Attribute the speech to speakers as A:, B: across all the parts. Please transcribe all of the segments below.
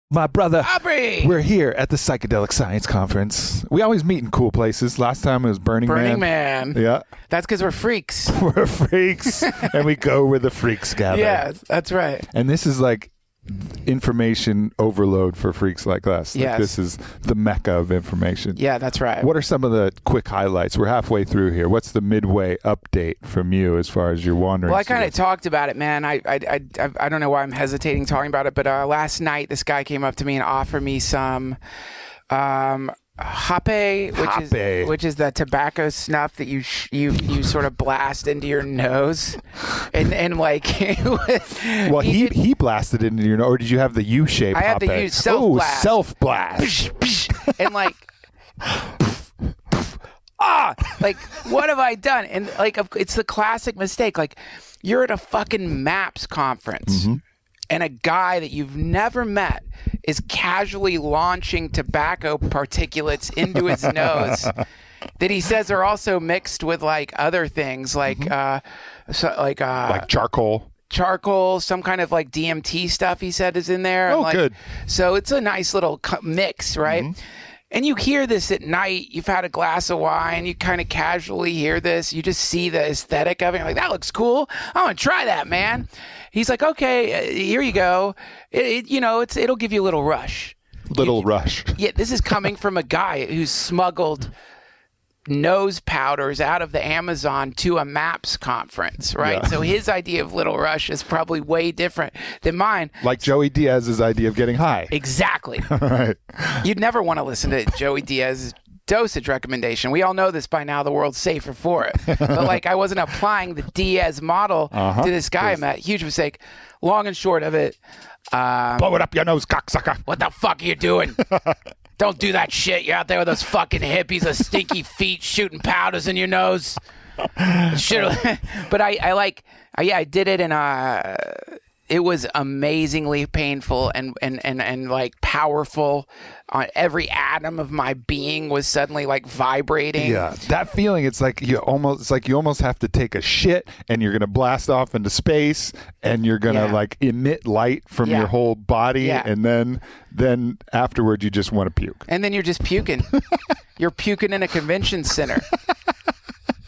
A: My brother,
B: Aubrey!
A: We're here at the Psychedelic Science Conference. We always meet in cool places. Last time it was Burning
B: Man.
A: Yeah.
B: That's because we're freaks.
A: We're freaks, and we go where the freaks gather.
B: Yeah, that's right.
A: And this is like information overload for freaks like us. Like
B: Yes.
A: This is the mecca of information.
B: Yeah, that's right.
A: What are some of the quick highlights? We're halfway through here. What's the midway update from you as far as your wandering?
B: Well, I kind of talked about it, man. I don't know why I'm hesitating talking about it, but last night this guy came up to me and offered me some hape, which is the tobacco snuff that you sort of blast into your nose, and like.
A: Well, he blasted it into your nose, or did you have the U-shape?
B: I had the self blast.
A: Self blast,
B: and like. Like, what have I done? And like, it's the classic mistake. Like, you're at a fucking MAPS conference, and a guy that you've never met is casually launching tobacco particulates into his nose that he says are also mixed with like other things, like like charcoal, some kind of like DMT stuff he said is in there.
A: Oh, good.
B: So it's a nice little mix, right? And you hear this at night, you've had a glass of wine, you kind of casually hear this, you just see the aesthetic of it, you're like, that looks cool, I want to try that, man. He's like, okay, here you go. It'll give you a little rush.
A: Rush.
B: Yeah, this is coming from a guy who's smuggled nose powders out of the Amazon to a MAPS conference, right?
A: Yeah.
B: So his idea of little rush is probably way different than mine.
A: Like Joey Diaz's idea of getting high.
B: Exactly.
A: All right.
B: You'd never want to listen to Joey Diaz's dosage recommendation. We all know this by now. The world's safer for it. But like, I wasn't applying the Diaz model to this guy I met. Huge mistake. Long and short of it.
A: Blow it up your nose, cocksucker.
B: What the fuck are you doing? Don't do that shit. You're out there with those fucking hippies with stinky feet shooting powders in your nose. But I did it, and it was amazingly painful and like powerful. Every atom of my being was suddenly like vibrating.
A: Yeah, that feeling. It's like you almost have to take a shit, and you're gonna blast off into space, and you're gonna like emit light from your whole body, and then afterwards you just want to puke.
B: And then you're just puking. You're puking in a convention center.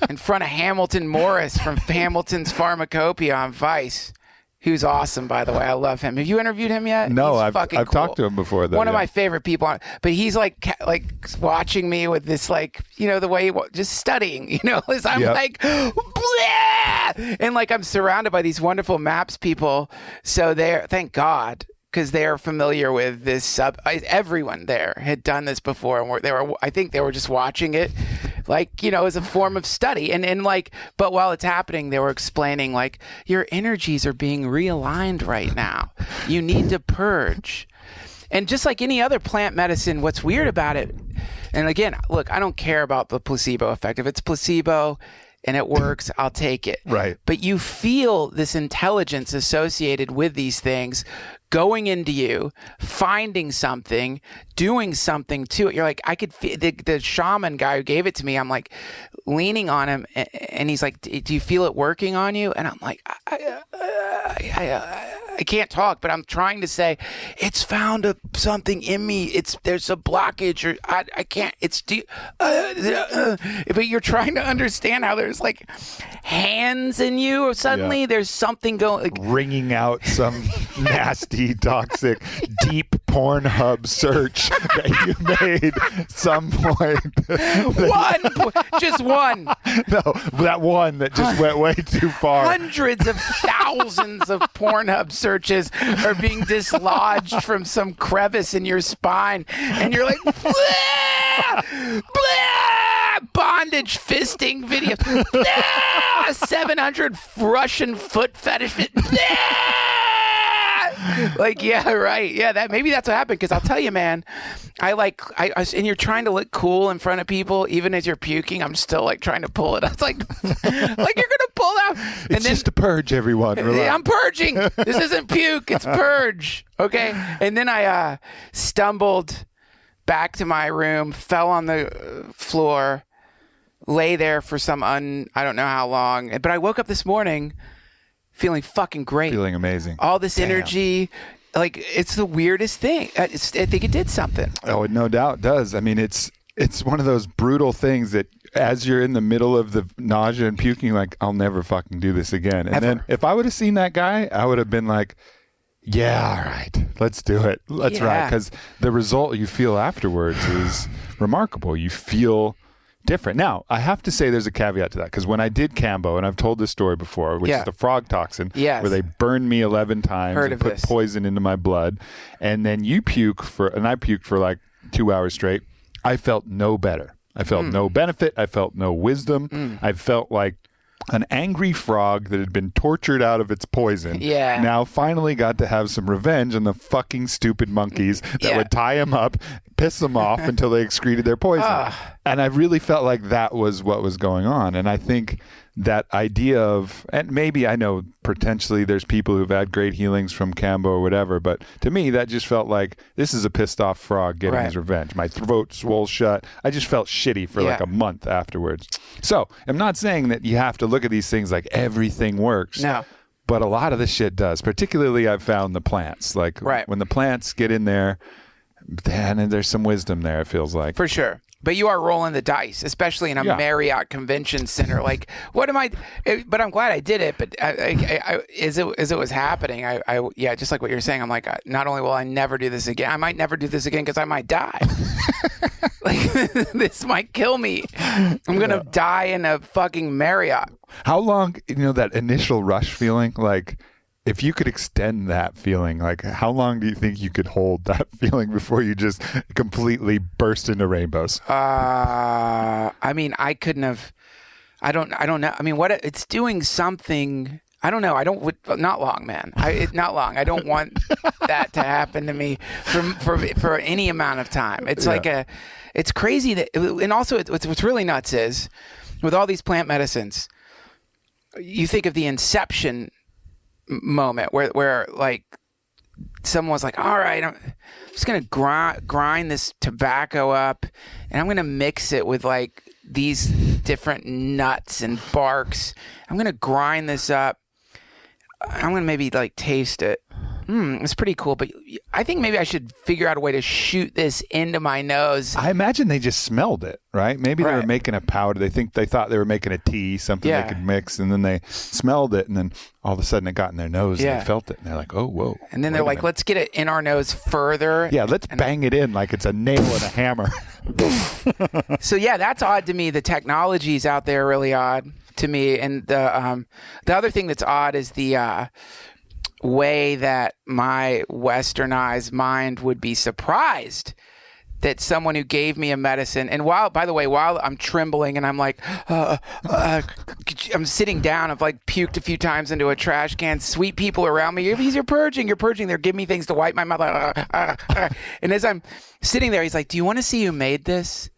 B: In front of Hamilton Morris from Hamilton's Pharmacopoeia on Vice. Who's awesome, by the way. I love him. Have you interviewed him yet?
A: No,
B: I've
A: cool. Talked to him before, though.
B: One of my favorite people. But he's like watching me with this, like, the way just studying, as I'm like, bleh! And like I'm surrounded by these wonderful MAPS people. So thank God, because they're familiar with this. Everyone there had done this before, and I think they were just watching it, like, as a form of study. And like, but while it's happening, they were explaining, like, your energies are being realigned right now. You need to purge. And just like any other plant medicine, what's weird about it, and again, look, I don't care about the placebo effect. If it's placebo and it works, I'll take it.
A: Right.
B: But you feel this intelligence associated with these things going into you, finding something, doing something to it. You're like, I could feel the shaman guy who gave it to me. I'm like leaning on him, and he's like, do you feel it working on you? And I'm like, I can't talk, but I'm trying to say, it's found something in me. There's a blockage, or I can't. But you're trying to understand how there's like hands in you, or suddenly there's something going, like,
A: ringing out some nasty, toxic, deep Pornhub search that you made some point.
B: Just one.
A: No, that one that just went way too far.
B: Hundreds of thousands of Pornhub searches are being dislodged from some crevice in your spine, and you're like, blah, blah, bondage fisting videos, blah, 700 Russian foot fetish, blah. Like, yeah, right. Yeah, maybe that's what happened. Because I'll tell you, man, and you're trying to look cool in front of people, even as you're puking. I'm still like trying to pull it. I was like, like you're gonna pull out.
A: It's just a purge, everyone. Relax.
B: I'm purging. This isn't puke. It's purge. Okay. And then I stumbled back to my room, fell on the floor, lay there for I don't know how long. But I woke up this morning feeling fucking great.
A: Feeling amazing.
B: All this energy like, it's the weirdest thing. I think it did something.
A: Oh, it no doubt does. I mean, it's one of those brutal things that as you're in the middle of the nausea and puking, like, I'll never fucking do this again. And then if I would have seen that guy, I would have been like, yeah, all right, let's do it. Let's ride. Because the result you feel afterwards is remarkable. You feel different. Now, I have to say there's a caveat to that, because when I did Cambo, and I've told this story before, which is the frog toxin, where they burned me 11 times and put poison into my blood, and then you puke and I puked for like 2 hours straight, I felt no better. I felt no benefit. I felt no wisdom. I felt like an angry frog that had been tortured out of its poison. Now finally got to have some revenge on the fucking stupid monkeys that would tie him up, piss them off until they excreted their poison. And I really felt like that was what was going on. And I think that idea of, and maybe I know potentially there's people who've had great healings from Cambo or whatever, but to me that just felt like this is a pissed off frog getting his revenge. My throat swole shut. I just felt shitty for like a month afterwards. So I'm not saying that you have to look at these things like everything works.
B: No.
A: But a lot of this shit does. Particularly I've found the plants. Like when the plants get in there, then there's some wisdom there, it feels like.
B: For sure. But you are rolling the dice, especially in a Marriott Convention Center. Like, what am I? But I'm glad I did it. But as it was happening, just like what you're saying, I'm like, not only will I never do this again, I might never do this again because I might die. Like, this might kill me. I'm gonna die in a fucking Marriott.
A: How long? That initial rush feeling, like. If you could extend that feeling, like how long do you think you could hold that feeling before you just completely burst into rainbows?
B: I mean, I couldn't have. I don't know. I mean, it's doing something. I don't know. Not long, man. Not long. I don't want that to happen to me for any amount of time. It's like it's crazy that, and also what's really nuts is with all these plant medicines, you think of the inception moment where like someone was like, all right, I'm just gonna grind this tobacco up and I'm gonna mix it with like these different nuts and barks. I'm gonna grind this up. I'm gonna maybe like taste it. It's pretty cool, but I think maybe I should figure out a way to shoot this into my nose.
A: I imagine they just smelled it, right? Maybe they were making a powder. They thought they were making a tea, something they could mix, and then they smelled it, and then all of a sudden it got in their nose and they felt it, and they're like, oh, whoa.
B: And then they're like, let's get it in our nose further.
A: Yeah, let's bang it in like it's a nail and a hammer.
B: So that's odd to me. The technology's out there really odd to me. And the other thing that's odd is the way that my westernized mind would be surprised that someone who gave me a medicine, and while I'm trembling and I'm like, I'm sitting down, I've like puked a few times into a trash can, sweet people around me, you're purging, they're giving me things to wipe my mouth, and as I'm sitting there, he's like, do you want to see who made this?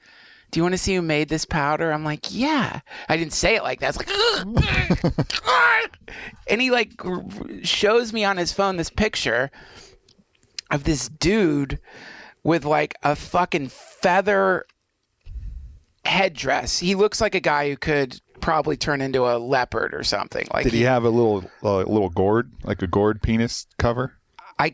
B: Do you want to see who made this powder? I'm like, yeah. I didn't say it like that. It's like, and he like shows me on his phone this picture of this dude with like a fucking feather headdress. He looks like a guy who could probably turn into a leopard or something. Like,
A: did he have a little gourd, like a gourd penis cover?
B: I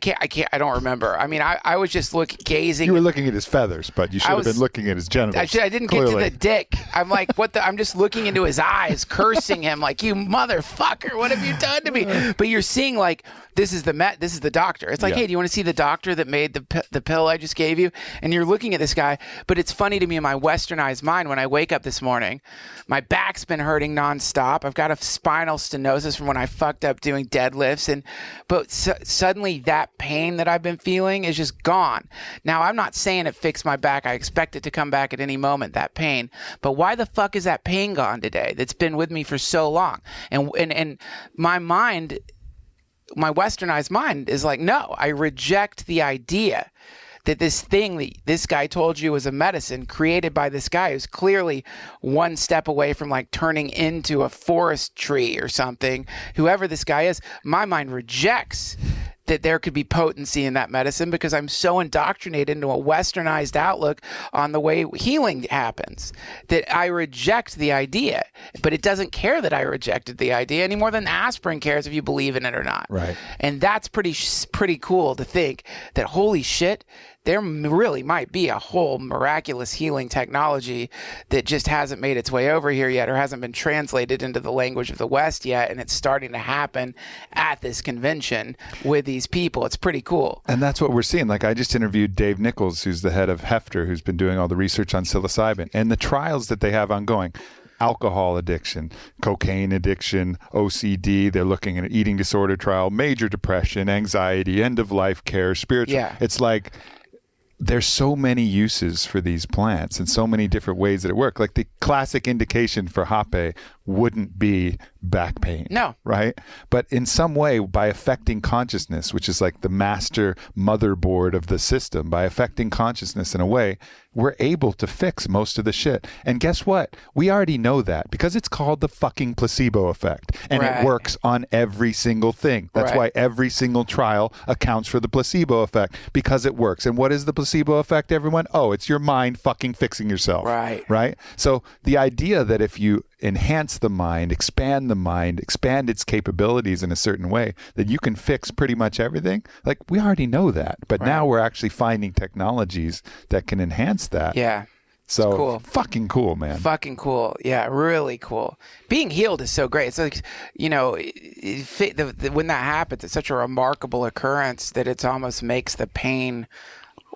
B: don't remember. I mean, I was just gazing.
A: You were looking at his feathers, but you should have been looking at his genitals.
B: I didn't get to the dick. I'm like, what the? I'm just looking into his eyes, cursing him like, you motherfucker, what have you done to me? But you're seeing like, this is the doctor. It's like, hey, do you want to see the doctor that made the pill I just gave you? And you're looking at this guy. But it's funny to me in my westernized mind when I wake up this morning, my back's been hurting nonstop. I've got a spinal stenosis from when I fucked up doing deadlifts, but suddenly that pain that I've been feeling is just gone. Now, I'm not saying it fixed my back. I expect it to come back at any moment, that pain. But why the fuck is that pain gone today? That's been with me for so long. And my mind, my westernized mind is like, no, I reject the idea that this thing that this guy told you was a medicine created by this guy who's clearly one step away from like turning into a forest tree or something, whoever this guy is, my mind rejects that there could be potency in that medicine because I'm so indoctrinated into a westernized outlook on the way healing happens that I reject the idea. But it doesn't care that I rejected the idea any more than aspirin cares if you believe in it or not.
A: Right.
B: And that's pretty cool to think that, holy shit, there really might be a whole miraculous healing technology that just hasn't made its way over here yet or hasn't been translated into the language of the West yet. And it's starting to happen at this convention with these people. It's pretty cool.
A: And that's what we're seeing. Like, I just interviewed Dave Nichols, who's the head of Hefter, who's been doing all the research on psilocybin and the trials that they have ongoing. Alcohol addiction, cocaine addiction, OCD. They're looking at an eating disorder trial, major depression, anxiety, end of life care, spiritual.
B: Yeah.
A: It's like, there's so many uses for these plants and so many different ways that it works. Like the classic indication for hape wouldn't be back pain.
B: No.
A: Right? But in some way, by affecting consciousness, which is like the master motherboard of the system, by affecting consciousness in a way, we're able to fix most of the shit. And guess what? We already know that because it's called the fucking placebo effect. And
B: Right.
A: it works on every single thing. That's
B: Right.
A: why every single trial accounts for the placebo effect because it works. And what is the placebo effect, everyone? Oh, it's your mind fucking fixing yourself.
B: Right.
A: Right? So the idea that if you enhance the mind, expand its capabilities in a certain way, that you can fix pretty much everything, like we already know that. But now we're actually finding technologies that can enhance that.
B: Yeah.
A: So
B: cool.
A: Fucking cool, man.
B: Fucking cool. Yeah, really cool. Being healed is so great. It's like, you know, when that happens, it's such a remarkable occurrence that it almost makes the pain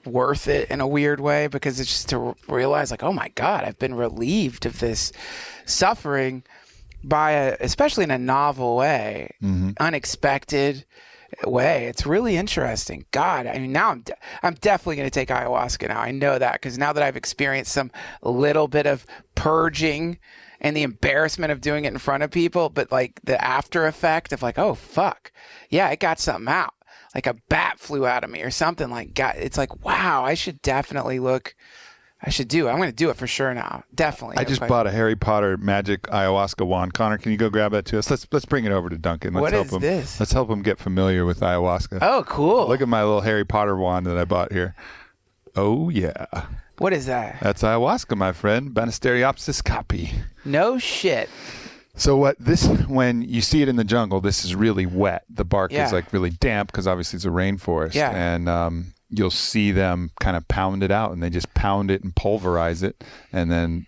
B: worth it in a weird way, because it's just to realize like, oh my God, I've been relieved of this suffering by especially in a novel way, unexpected way. It's really interesting. God, I mean, now I'm definitely going to take ayahuasca now. I know that because now that I've experienced some little bit of purging and the embarrassment of doing it in front of people, but like the after effect of like, oh fuck, yeah, I got something out. Like a bat flew out of me or something. Like, God, it's like, wow, I should definitely look. I'm going to do it for sure now. Definitely.
A: I just bought a Harry Potter magic ayahuasca wand. Connor, can you go grab that to us? Let's bring it over to Duncan.
B: What is this?
A: Let's help him get familiar with ayahuasca.
B: Oh, cool.
A: Look at my little Harry Potter wand that I bought here. Oh, yeah.
B: What is that?
A: That's ayahuasca, my friend. Banisteriopsis capi.
B: No shit.
A: So when you see it in the jungle, this is really wet. The bark is like really damp because obviously it's a rainforest.
B: Yeah.
A: And you'll see them kind of pound it out, and they just pound it and pulverize it and then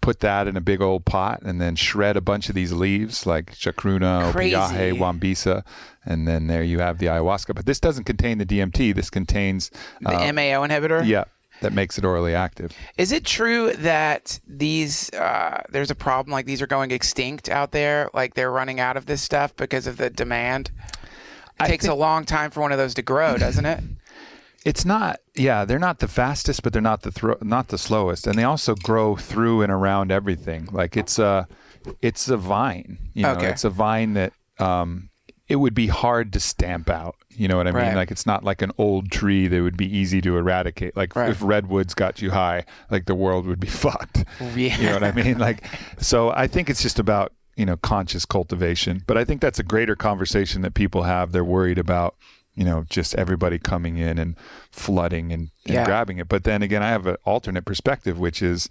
A: put that in a big old pot and then shred a bunch of these leaves like chacruna, opiaje, wambisa, and then there you have the ayahuasca. But this doesn't contain the DMT. This contains
B: the MAO inhibitor?
A: Yeah. That makes it orally active.
B: Is it true that these there's a problem, like these are going extinct out there, like they're running out of this stuff because of the demand? It takes a long time for one of those to grow, doesn't it?
A: It's not. Yeah, they're not the fastest, but they're not the slowest, and they also grow through and around everything. Like it's a vine. You know, it's a vine that it would be hard to stamp out. You know what I mean?
B: Right.
A: Like it's not like an old tree that would be easy to eradicate. Like if redwoods got you high, like the world would be fucked.
B: Yeah.
A: You know what I mean? Like, so I think it's just about, you know, conscious cultivation. But I think that's a greater conversation that people have. They're worried about, you know, just everybody coming in and flooding and grabbing it. But then again, I have an alternate perspective, which is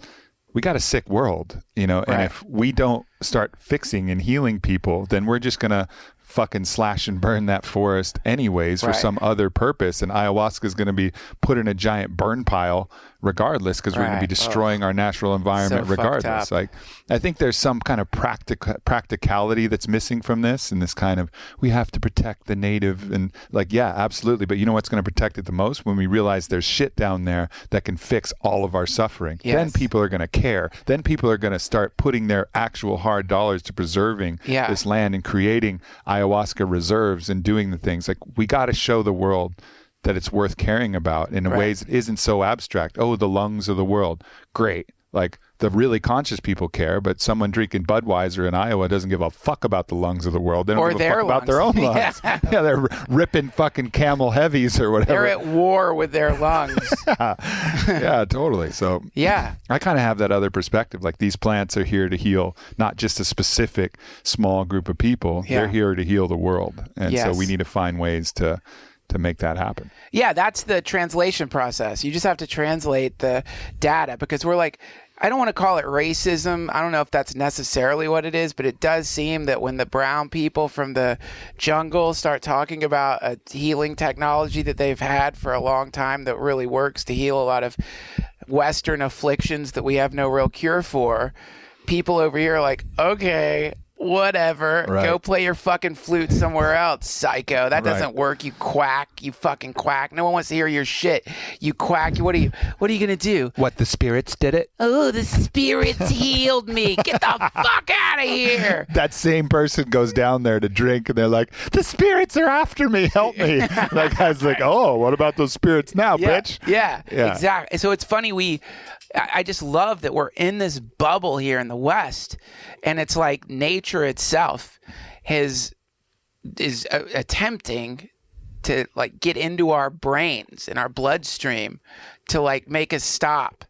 A: we got a sick world, you know, and if we don't start fixing and healing people, then we're just going to fucking slash and burn that forest anyways for some other purpose. And ayahuasca is going to be put in a giant burn pile regardless, because we're going to be destroying our natural environment regardless. Like, I think there's some kind of practicality that's missing from this, and this kind of, we have to protect the native, and like, yeah, absolutely. But you know what's going to protect it the most? When we realize there's shit down there that can fix all of our suffering.
B: Yes.
A: Then people are going to care. Then people are going to start putting their actual hard dollars to preserving this land and creating ayahuasca reserves and doing the things. Like, we got to show the world that it's worth caring about in ways that isn't so abstract. Oh, the lungs of the world. Great. Like, the really conscious people care, but someone drinking Budweiser in Iowa doesn't give a fuck about the lungs of the world. They don't give a fuck about their own lungs. Yeah, they're ripping fucking Camel Heavies or whatever.
B: They're at war with their lungs.
A: Yeah, totally. So
B: yeah,
A: I kind of have that other perspective. Like, these plants are here to heal not just a specific small group of people. They're here to heal the world. And so we need to find ways to to make that happen.
B: Yeah, that's the translation process. You just have to translate the data, because we're like, I don't want to call it racism. I don't know if that's necessarily what it is, but it does seem that when the brown people from the jungle start talking about a healing technology that they've had for a long time that really works to heal a lot of Western afflictions that we have no real cure for, people over here are like, okay, whatever.
A: Right.
B: Go play your fucking flute somewhere else, psycho. That doesn't work. You quack. You fucking quack. No one wants to hear your shit. You quack. What are you gonna do?
A: What, the spirits did it?
B: Oh, the spirits healed me. Get the fuck out of here.
A: That same person goes down there to drink, and they're like, the spirits are after me. Help me. That guy's like, oh, what about those spirits now, bitch?
B: Yeah, exactly. So it's funny. I just love that we're in this bubble here in the West, and it's like nature itself is attempting to like get into our brains and our bloodstream to like make us stop,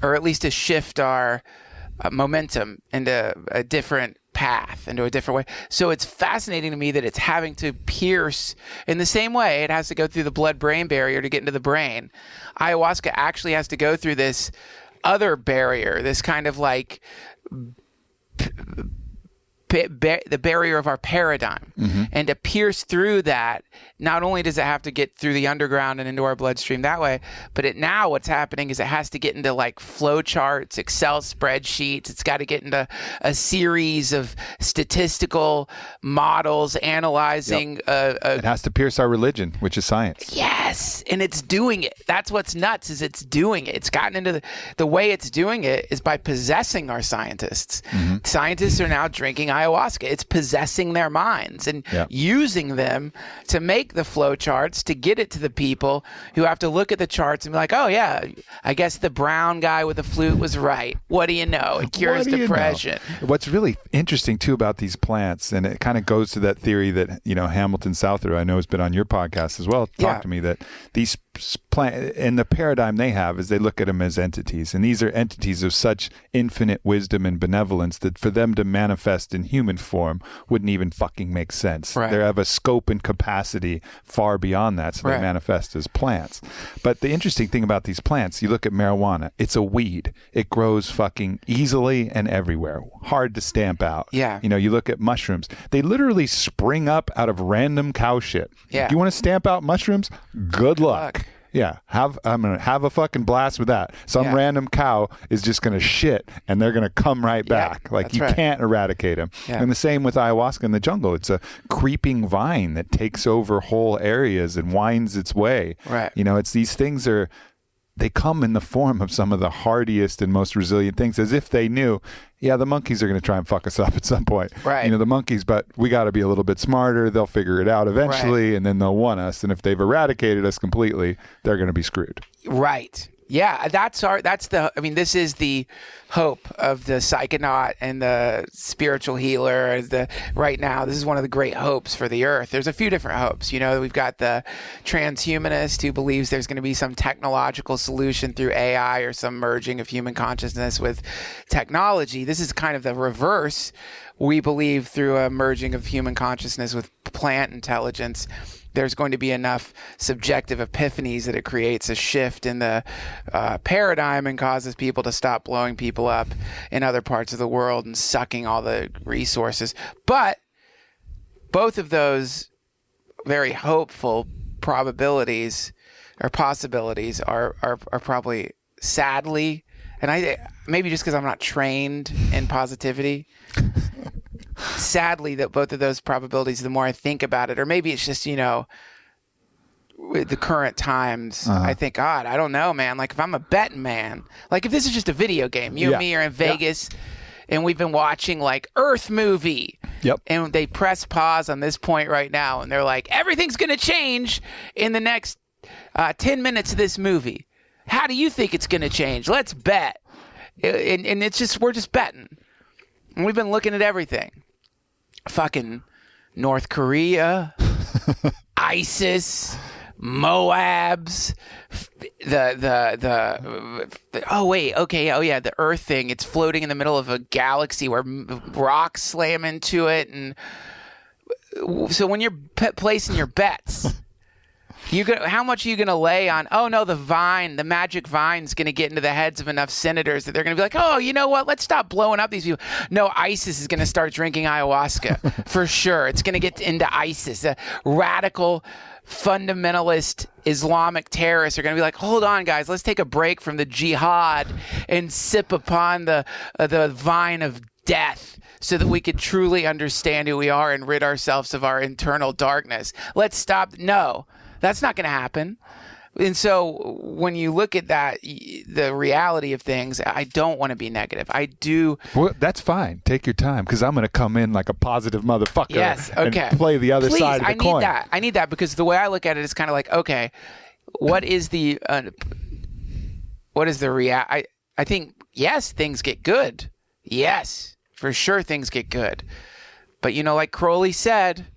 B: or at least to shift our momentum into a different path, into a different way. So it's fascinating to me that it's having to pierce in the same way it has to go through the blood-brain barrier to get into the brain. Ayahuasca actually has to go through this other barrier, this kind of like the barrier of our paradigm. And to pierce through that, not only does it have to get through the underground and into our bloodstream that way, but now what's happening is it has to get into like flow charts, Excel spreadsheets. It's got to get into a series of statistical models analyzing.
A: It has to pierce our religion, which is science.
B: Yes. And it's doing it. That's what's nuts, is it's doing it. It's gotten into the way it's doing it is by possessing our scientists. Scientists are now drinking ayahuasca. It's possessing their minds and using them to make the flow charts to get it to the people who have to look at the charts and be like, oh yeah, I guess the brown guy with the flute was right. What do you know? It cures depression.
A: What's really interesting too about these plants, and it kind of goes to that theory that, Hamilton Souther, I know has been on your podcast as well, talked to me that these plant and the paradigm they have is they look at them as entities, and these are entities of such infinite wisdom and benevolence that for them to manifest in human form wouldn't even fucking make sense. They have a scope and capacity far beyond that, so they manifest as plants. But the interesting thing about these plants, you look at marijuana, it's a weed. It grows fucking easily and everywhere, hard to stamp out. You look at mushrooms, they literally spring up out of random cow shit. You want to stamp out mushrooms? Good luck. I'm going to have a fucking blast with that. Some random cow is just going to shit, and they're going to come right back. Like, you can't eradicate them. And the same with ayahuasca in the jungle. It's a creeping vine that takes over whole areas and winds its way. It's these things they come in the form of some of the hardiest and most resilient things, as if they knew, the monkeys are going to try and fuck us up at some point. The monkeys, but we got to be a little bit smarter. They'll figure it out eventually, and then they'll want us. And if they've eradicated us completely, they're going to be screwed. Yeah, this is the hope of the psychonaut and the spiritual healer. Right now, this is one of the great hopes for the earth. There's a few different hopes. We've got the transhumanist who believes there's going to be some technological solution through AI or some merging of human consciousness with technology. This is kind of the reverse. We believe through a merging of human consciousness with plant intelligence, there's going to be enough subjective epiphanies that it creates a shift in the paradigm and causes people to stop blowing people up in other parts of the world and sucking all the resources. But both of those very hopeful probabilities or possibilities are probably, sadly, and maybe just because I'm not trained in positivity, sadly, that both of those probabilities, the more I think about it, or maybe it's just, with the current times, I think, God, I don't know, man. Like, if I'm a betting man, like if this is just a video game, you and me are in Vegas and we've been watching like Earth movie. And they press pause on this point right now and they're like, everything's going to change in the next 10 minutes of this movie. How do you think it's going to change? Let's bet. And it's just, we're just betting. And we've been looking at everything. Fucking North Korea, ISIS, Moabs, the Earth thing. It's floating in the middle of a galaxy where rocks slam into it, and so when you're placing your bets,
B: How much are you going to lay on, oh, no, the magic vine's going to get into the heads of enough senators that they're going to be like, oh, you know what? Let's stop blowing up these people. No, ISIS is going to start drinking ayahuasca for sure. It's going to get into ISIS. Radical fundamentalist Islamic terrorists are going to be like, hold on, guys, let's take a break from the jihad and sip upon the vine of death so that we could truly understand who we are and rid ourselves of our internal darkness. Let's stop. No, that's not going to happen. And so when you look at that, the reality of things, I don't want to be negative. I do.
A: Well, that's fine. Take your time, because I'm going to come in like a positive motherfucker.
B: Yes, okay.
A: And play the other side of the coin.
B: I need that because the way I look at it is kind of like, okay, what is the I think, yes, things get good. Yes, for sure things get good. But, like Crowley said,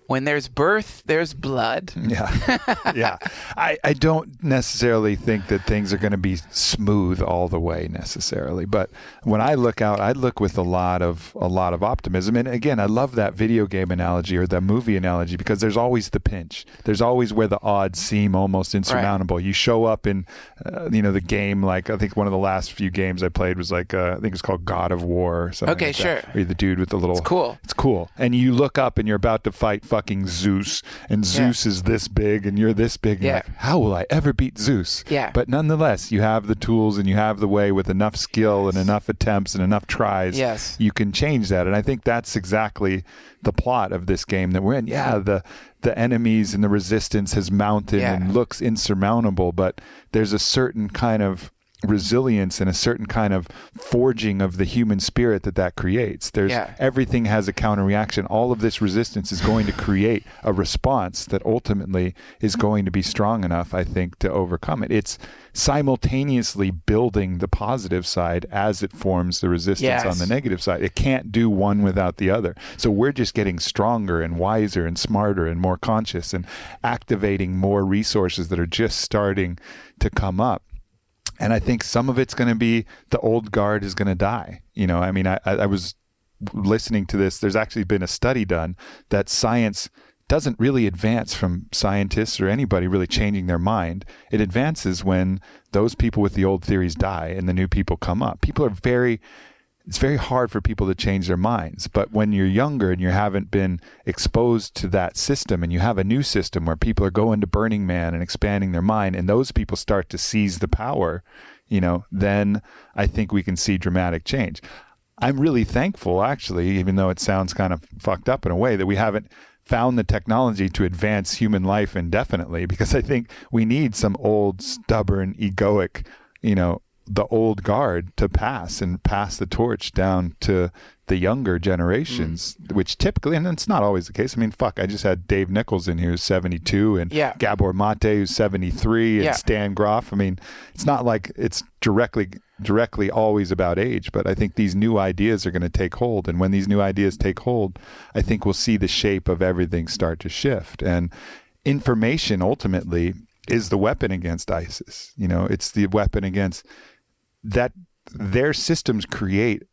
B: when there's birth, there's blood.
A: Yeah. Yeah. I don't necessarily think that things are going to be smooth all the way necessarily. But when I look out, I look with a lot of optimism. And again, I love that video game analogy or that movie analogy, because there's always the pinch. There's always where the odds seem almost insurmountable. Right. You show up in, the game, like I think one of the last few games I played was like, I think it's called God of War or something.
B: Okay,
A: like
B: sure.
A: That, where you're the dude with the little...
B: It's cool.
A: It's cool. And you look up and you're about to fight fucking Zeus, and Zeus is this big and you're this big, and you're like, how will I ever beat Zeus?
B: Yeah.
A: But nonetheless, you have the tools and you have the way, with enough skill and enough attempts and enough tries, you can change that. And I think that's exactly the plot of this game that we're in. Yeah, the enemies and the resistance has mounted and looks insurmountable, but there's a certain kind of resilience and a certain kind of forging of the human spirit that creates. Everything has a counter reaction. All of this resistance is going to create a response that ultimately is going to be strong enough, I think, to overcome it. It's simultaneously building the positive side as it forms the resistance on the negative side. It can't do one without the other. So we're just getting stronger and wiser and smarter and more conscious and activating more resources that are just starting to come up. And I think some of it's going to be the old guard is going to die. I was listening to this. There's actually been a study done that science doesn't really advance from scientists or anybody really changing their mind. It advances when those people with the old theories die and the new people come up. It's very hard for people to change their minds. But when you're younger and you haven't been exposed to that system, and you have a new system where people are going to Burning Man and expanding their mind, and those people start to seize the power, then I think we can see dramatic change. I'm really thankful, actually, even though it sounds kind of fucked up in a way, that we haven't found the technology to advance human life indefinitely, because I think we need some old, stubborn, egoic, the old guard to pass the torch down to the younger generations, which typically, and it's not always the case. I mean, I just had Dave Nichols in here who's 72, and Gabor Mate who's 73, and Stan Groff. I mean, it's not like it's directly always about age, but I think these new ideas are going to take hold. And when these new ideas take hold, I think we'll see the shape of everything start to shift. And information ultimately is the weapon against ISIS. It's the weapon against that. Their systems create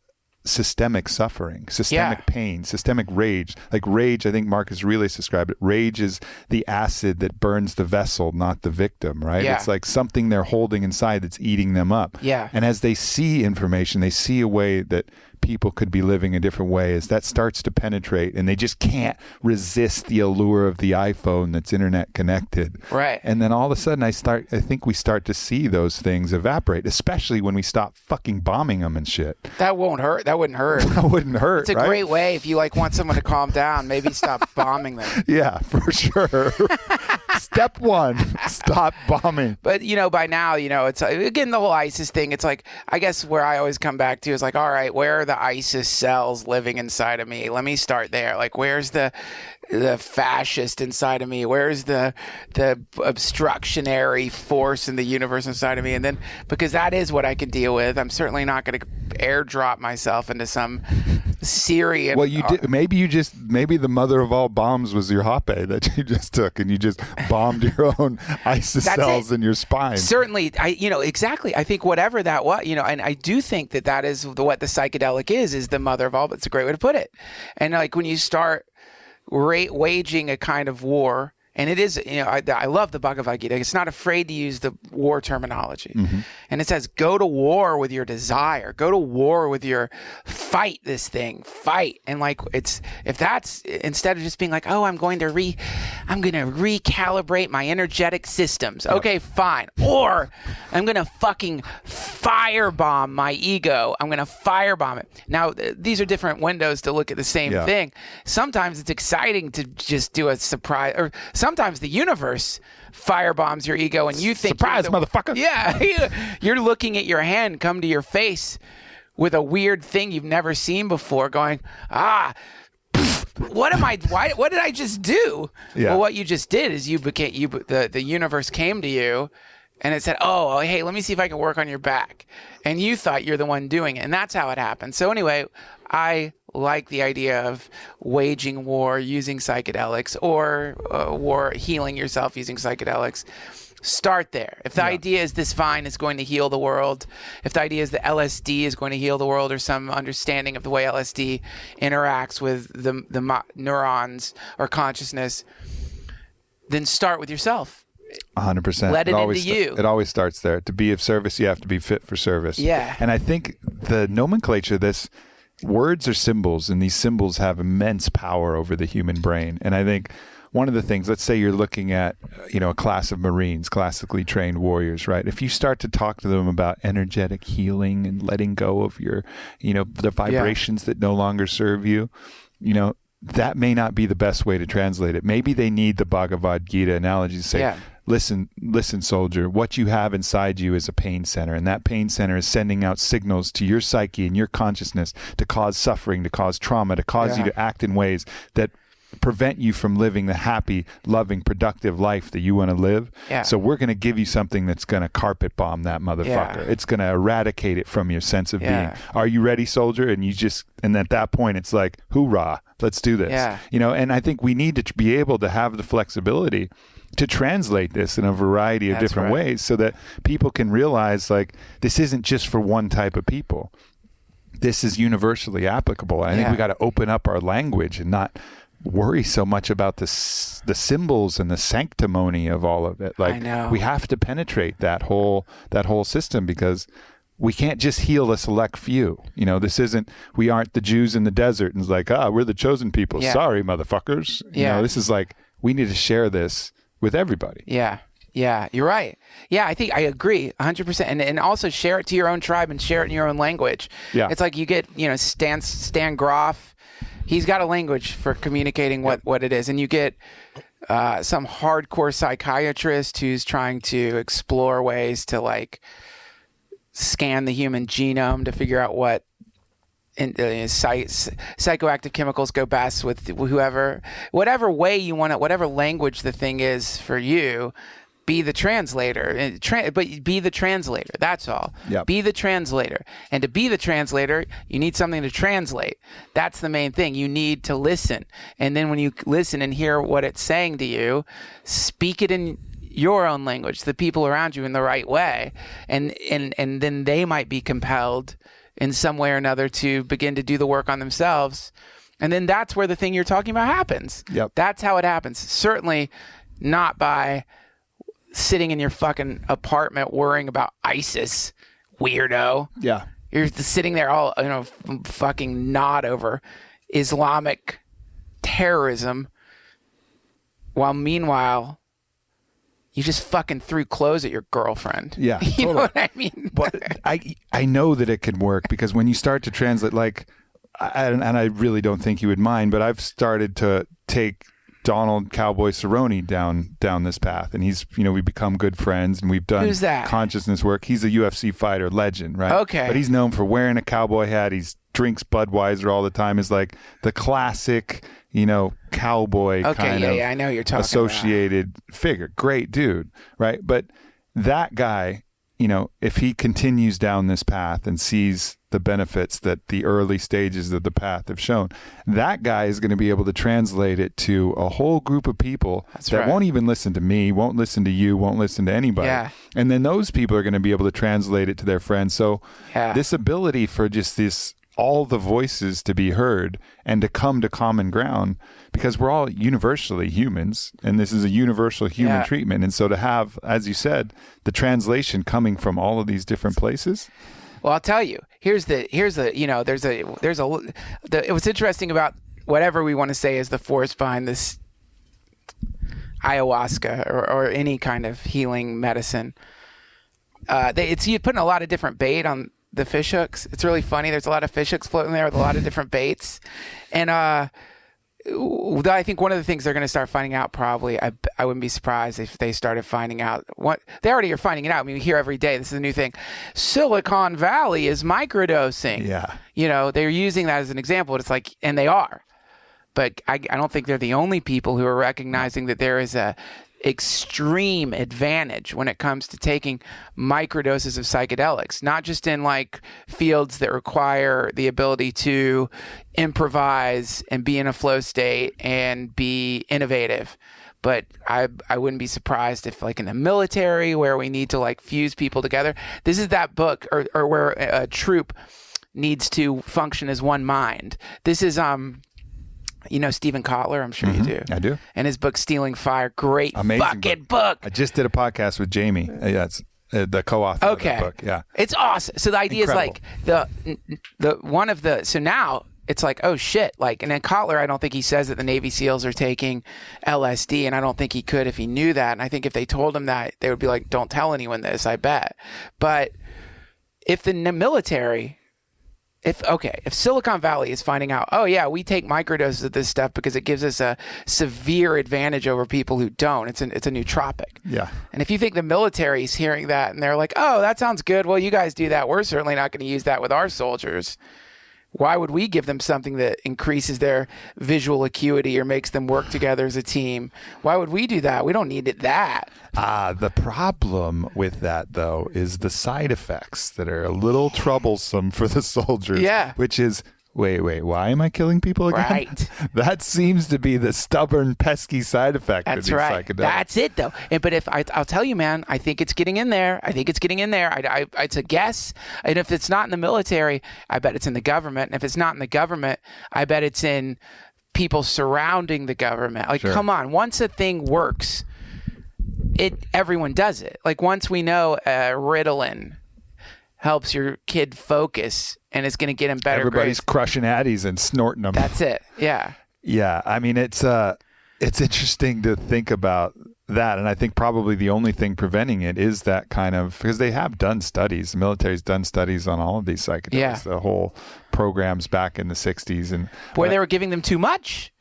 A: systemic suffering, systemic pain, systemic rage. Like rage, I think Marcus Aurelius described it. Rage is the acid that burns the vessel, not the victim, right?
B: Yeah.
A: It's like something they're holding inside that's eating them up.
B: Yeah.
A: And as they see information, they see a way that people could be living a different way, as that starts to penetrate, and they just can't resist the allure of the iPhone that's internet connected.
B: Right.
A: And then all of a sudden I think we start to see those things evaporate, especially when we stop fucking bombing them and shit.
B: That won't hurt. That wouldn't hurt.
A: That wouldn't hurt.
B: It's a great way if you want someone to calm down, maybe stop bombing them.
A: Yeah, for sure. Step one, stop bombing.
B: But, by now, it's again, the whole ISIS thing. It's like, I guess where I always come back to is like, all right, where are the ISIS cells living inside of me? Let me start there. Like, where's the fascist inside of me? Where's the obstructionary force in the universe inside of me? And then, because that is what I can deal with, I'm certainly not going to airdrop myself into some Syrian.
A: Well, you did. Maybe the mother of all bombs was your hape that you just took, and you just bombed your own ISIS cells in your spine.
B: Certainly, exactly. I think whatever that was, and I do think that is what the psychedelic is the mother of all. But it's a great way to put it. And like when you start waging a kind of war And it is, I love the Bhagavad Gita. It's not afraid to use the war terminology. Mm-hmm. And it says, go to war with your desire. Go to war with your fight this thing. Fight. And like, if that's, instead of just being like, oh, I'm going to recalibrate my energetic systems. Okay, fine. Or I'm going to fucking firebomb my ego. I'm going to firebomb it. Now, these are different windows to look at the same thing. Sometimes it's exciting to just do a surprise, or sometimes the universe firebombs your ego and you think,
A: surprise, motherfucker.
B: Yeah. You're looking at your hand come to your face with a weird thing you've never seen before, going, what did I just do? Yeah. Well, what you just did is the universe came to you and it said, oh, hey, let me see if I can work on your back. And you thought you're the one doing it. And that's how it happened. So anyway, I like the idea of waging war using psychedelics, or war healing yourself using psychedelics. Start there. If the idea is this vine is going to heal the world, if the idea is that LSD is going to heal the world, or some understanding of the way LSD interacts with the neurons or consciousness, then start with yourself.
A: 100%.
B: Let it into you.
A: It always starts there. To be of service, you have to be fit for service.
B: Yeah.
A: And I think the nomenclature, words are symbols, and these symbols have immense power over the human brain. And I think one of the things, let's say you're looking at, a class of Marines, classically trained warriors, right? If you start to talk to them about energetic healing and letting go of your, the vibrations that no longer serve you, that may not be the best way to translate it. Maybe they need the Bhagavad Gita analogy to say, listen, soldier, what you have inside you is a pain center, and that pain center is sending out signals to your psyche and your consciousness to cause suffering, to cause trauma, to cause you to act in ways that prevent you from living the happy, loving, productive life that you want to live. Yeah. So we're going to give you something that's going to carpet bomb that motherfucker. Yeah. It's going to eradicate it from your sense of being. Are you ready, soldier? And at that point, it's like, hoorah, let's do this. Yeah. And I think we need to be able to have the flexibility to translate this in a variety of different ways, so that people can realize, like, this isn't just for one type of people. This is universally applicable. I think we got to open up our language and not worry so much about the symbols and the sanctimony of all of it. Like, we have to penetrate that whole system, because we can't just heal a select few. We aren't the Jews in the desert and it's like, we're the chosen people. Yeah. Sorry, motherfuckers. This is like, we need to share this with everybody.
B: Yeah. Yeah, you're right. Yeah, I think I agree 100%. And also share it to your own tribe and share it in your own language. Yeah. It's like you get, Stan Groff. He's got a language for communicating what it is. And you get some hardcore psychiatrist who's trying to explore ways to, like, scan the human genome to figure out what psychoactive chemicals go best with whatever way you want it, whatever language the thing is for you. Be the translator, but be the translator. That's all. Yep. Be the translator. And to be the translator, you need something to translate. That's the main thing. You need to listen. And then when you listen and hear what it's saying to you, speak it in your own language, the people around you in the right way. And then they might be compelled in some way or another to begin to do the work on themselves. And then that's where the thing you're talking about happens. Yep. That's how it happens. Certainly not by sitting in your fucking apartment worrying about ISIS, weirdo. Yeah. You're sitting there all, fucking nod over Islamic terrorism, while meanwhile you just fucking threw clothes at your girlfriend.
A: Yeah.
B: You know what I mean?
A: But I know that it can work, because when you start to translate, like, and I really don't think you would mind, but I've started to take Donald Cowboy Cerrone down this path, and he's, we become good friends, and we've done consciousness work. He's a UFC fighter legend, right? Okay. But he's known for wearing a cowboy hat. He drinks Budweiser all the time. Is like the classic, cowboy kind of
B: I know you're talking
A: associated figure. Great dude, right? But that guy, if he continues down this path and sees the benefits that the early stages of the path have shown, that guy is going to be able to translate it to a whole group of people that won't even listen to me, won't listen to you, won't listen to anybody. Yeah. And then those people are going to be able to translate it to their friends. So this ability for just this all the voices to be heard and to come to common ground, because we're all universally humans and this is a universal human treatment. And so to have, as you said, the translation coming from all of these different places.
B: Well, I'll tell you, here's the, you know, what's interesting about whatever we want to say is the force behind this ayahuasca or any kind of healing medicine. You're putting a lot of different bait on the fish hooks. It's really funny. There's a lot of fish hooks floating there with a lot of different baits. And I think one of the things they're going to start finding out, probably, I wouldn't be surprised if they started finding out what they already are finding it out. I mean, we hear every day, this is a new thing. Silicon Valley is microdosing.
A: Yeah.
B: You know, they're using that as an example. It's like, and they are. But I don't think they're the only people who are recognizing that there is a extreme advantage when it comes to taking microdoses of psychedelics, not just in like fields that require the ability to improvise and be in a flow state and be innovative. But I wouldn't be surprised if, like, in the military, where we need to like fuse people together, this is that book, or where a troop needs to function as one mind. This is you know Stephen Kotler, I'm sure you do.
A: I do.
B: And his book, Stealing Fire, great
A: amazing
B: fucking book.
A: I just did a podcast with Jamie. Yeah, it's the co-author of the book. Yeah.
B: It's awesome. So the idea
A: Incredible.
B: is like so now it's like, oh shit. Like, and then Kotler, I don't think he says that the Navy SEALs are taking LSD, and I don't think he could if he knew that. And I think if they told him that, they would be like, don't tell anyone this, I bet. But if the military... If Silicon Valley is finding out, oh yeah, we take microdoses of this stuff because it gives us a severe advantage over people who don't. It's a nootropic.
A: Yeah.
B: And if you think the military is hearing that and they're like, oh, that sounds good. Well, you guys do that. We're certainly not going to use that with our soldiers. Why would we give them something that increases their visual acuity or makes them work together as a team? Why would we do that? We don't need that.
A: The problem with that, though, is the side effects that are a little troublesome for the soldiers.
B: Yeah.
A: Which is, wait, why am I killing people again?
B: Right.
A: That seems to be the stubborn, pesky side effect of these psychedelics.
B: That's it, though. But if I'll tell you, man, I think it's getting in there. It's a guess. And if it's not in the military, I bet it's in the government. And if it's not in the government, I bet it's in people surrounding the government. Like, Come on. Once a thing works, everyone does it. Like, once we know Ritalin helps your kid focus and it's going to get him better
A: Everybody's
B: grades.
A: Crushing Addies and snorting them.
B: That's it. Yeah.
A: Yeah. I mean, it's interesting to think about that. And I think probably the only thing preventing it is that kind of, because they have done studies, the military's done studies on all of these psychedelics, the whole programs back in the 60s. And
B: where they were giving them too much.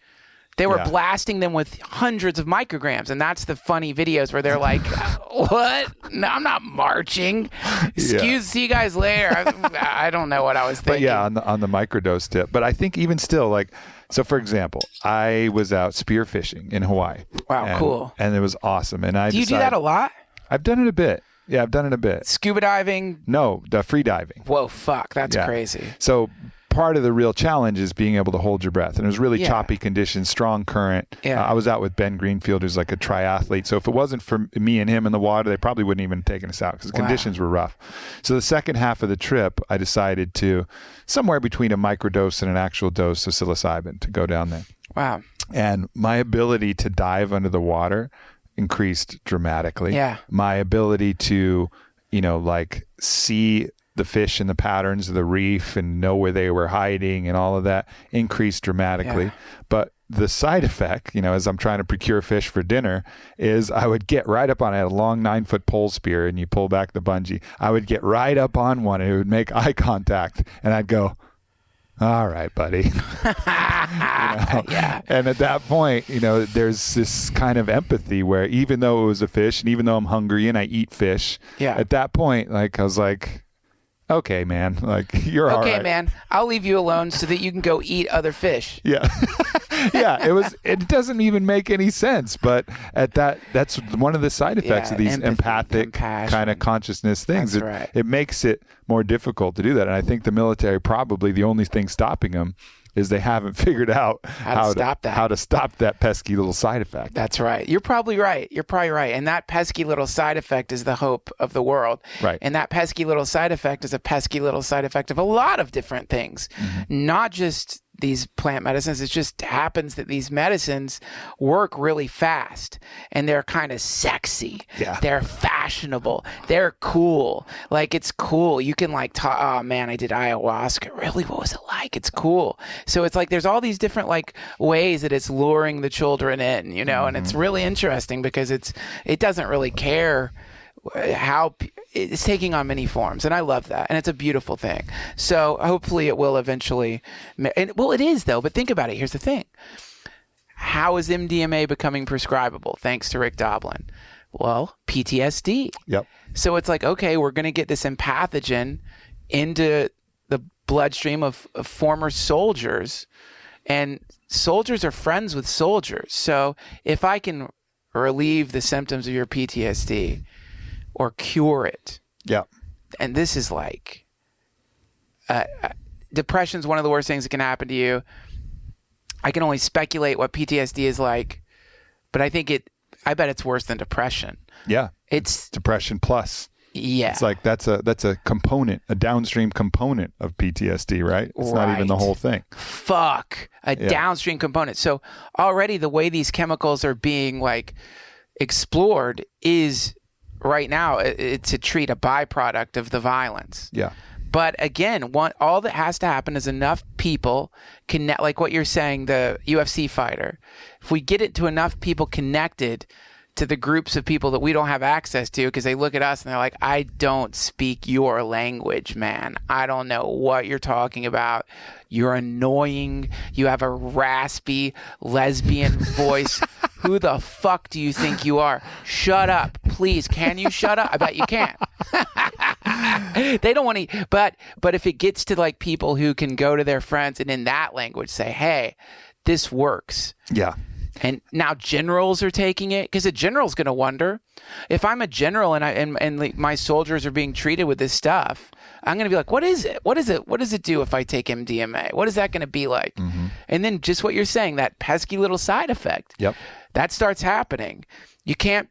B: They were blasting them with hundreds of micrograms, and that's the funny videos where they're like, "What? No, I'm not marching. See you guys later." I don't know what I was thinking.
A: But yeah, on the microdose tip. But I think even still, like, so for example, I was out spearfishing in Hawaii.
B: Wow, cool.
A: And it was awesome. And
B: do you do that a lot?
A: I've done it a bit. Yeah, I've done it a bit.
B: Scuba diving?
A: No, the free diving.
B: Whoa, fuck, that's crazy.
A: So part of the real challenge is being able to hold your breath. And it was really choppy conditions, strong current. I was out with Ben Greenfield, who's like a triathlete. So if it wasn't for me and him in the water, they probably wouldn't even have taken us out because the conditions were rough. So the second half of the trip, I decided to, somewhere between a microdose and an actual dose of psilocybin, to go down there.
B: Wow.
A: And my ability to dive under the water increased dramatically.
B: Yeah.
A: My ability to, like see the fish and the patterns of the reef and know where they were hiding and all of that increased dramatically. But the side effect, as I'm trying to procure fish for dinner, is I would get right up on it. I had a long 9-foot pole spear and you pull back the bungee. I would get right up on one and it would make eye contact and I'd go, all right, buddy. And at that point, there's this kind of empathy where even though it was a fish and even though I'm hungry and I eat fish, at that point, like, I was like, okay, man, like, you're all right.
B: Okay, man, I'll leave you alone so that you can go eat other fish.
A: Yeah. It doesn't even make any sense, but that's one of the side effects of these empathic kind of consciousness things.
B: That's right.
A: It makes it more difficult to do that. And I think the military, probably the only thing stopping them is they haven't figured out how to stop that pesky little side effect.
B: That's right. You're probably right. And that pesky little side effect is the hope of the world.
A: Right.
B: And that pesky little side effect is a pesky little side effect of a lot of different things, not just these plant medicines. It just happens that these medicines work really fast and they're kind of sexy.
A: Yeah.
B: They're fashionable. They're cool. Like, it's cool. You can like talk, oh man, I did ayahuasca. Really? What was it like? It's cool. So it's like there's all these different like ways that it's luring the children in, you know, and it's really interesting because it doesn't really care how it's taking on many forms, and I love that, and it's a beautiful thing. So hopefully it will eventually, well, it is though. But think about it. Here's the thing: how is MDMA becoming prescribable? Thanks to Rick Doblin. Well, PTSD.
A: Yep.
B: So it's like, okay, we're going to get this empathogen into the bloodstream of former soldiers, and soldiers are friends with soldiers. So if I can relieve the symptoms of your PTSD or cure it.
A: Yeah.
B: And this is like, depression is one of the worst things that can happen to you. I can only speculate what PTSD is like, but I bet it's worse than depression.
A: Yeah.
B: It's
A: depression plus.
B: Yeah.
A: It's like that's a component, a downstream component of PTSD, right? It's not even the whole thing.
B: Downstream component. So already the way these chemicals are being like explored is right now to treat a byproduct of the violence.
A: Yeah.
B: But again, all that has to happen is enough people connect, like what you're saying, the UFC fighter. If we get it to enough people connected to the groups of people that we don't have access to, because they look at us and they're like, I don't speak your language, man. I don't know what you're talking about. You're annoying. You have a raspy lesbian voice. Who the fuck do you think you are? Shut up. Please, can you shut up? I bet you can't. They don't want to, but if it gets to like people who can go to their friends and in that language say, hey, this works.
A: Yeah.
B: And now generals are taking it, because a general's going to wonder, if I'm a general and my soldiers are being treated with this stuff, I'm going to be like, what is it? What does it do if I take MDMA? What is that going to be like? Mm-hmm. And then just what you're saying, that pesky little side effect, that starts happening. You can't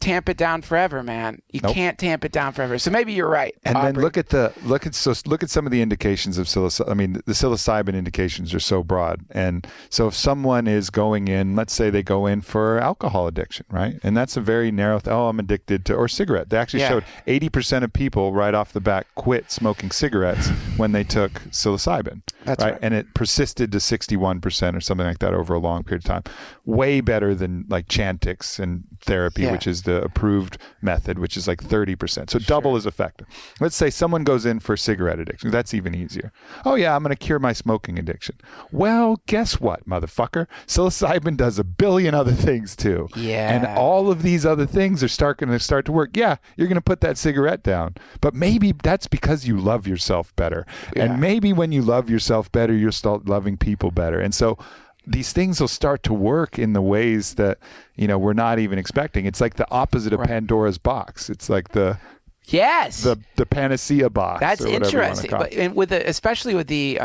B: tamp it down forever, man. You can't tamp it down forever. So maybe you're right.
A: And
B: Aubrey.
A: then look at some of the indications of psilocybin. I mean, the psilocybin indications are so broad. And so if someone is going in, let's say they go in for alcohol addiction, right? And that's a very narrow I'm addicted to, or cigarette. They actually showed 80% of people right off the bat quit smoking cigarettes when they took psilocybin.
B: That's right.
A: And it persisted to 61% or something like that over a long period of time. Way better than like Chantix and therapy, which is the approved method, which is like 30%. So double as effective. Let's say someone goes in for cigarette addiction. That's even easier. Oh yeah, I'm going to cure my smoking addiction. Well, guess what, motherfucker? Psilocybin does a billion other things too.
B: Yeah.
A: And all of these other things are going to start to work. Yeah, you're going to put that cigarette down. But maybe that's because you love yourself better. Yeah. And maybe when you love yourself better, you'll start loving people better. And so these things will start to work in the ways that, we're not even expecting. It's like the opposite of Pandora's box. It's like the panacea box.
B: That's interesting. But especially with the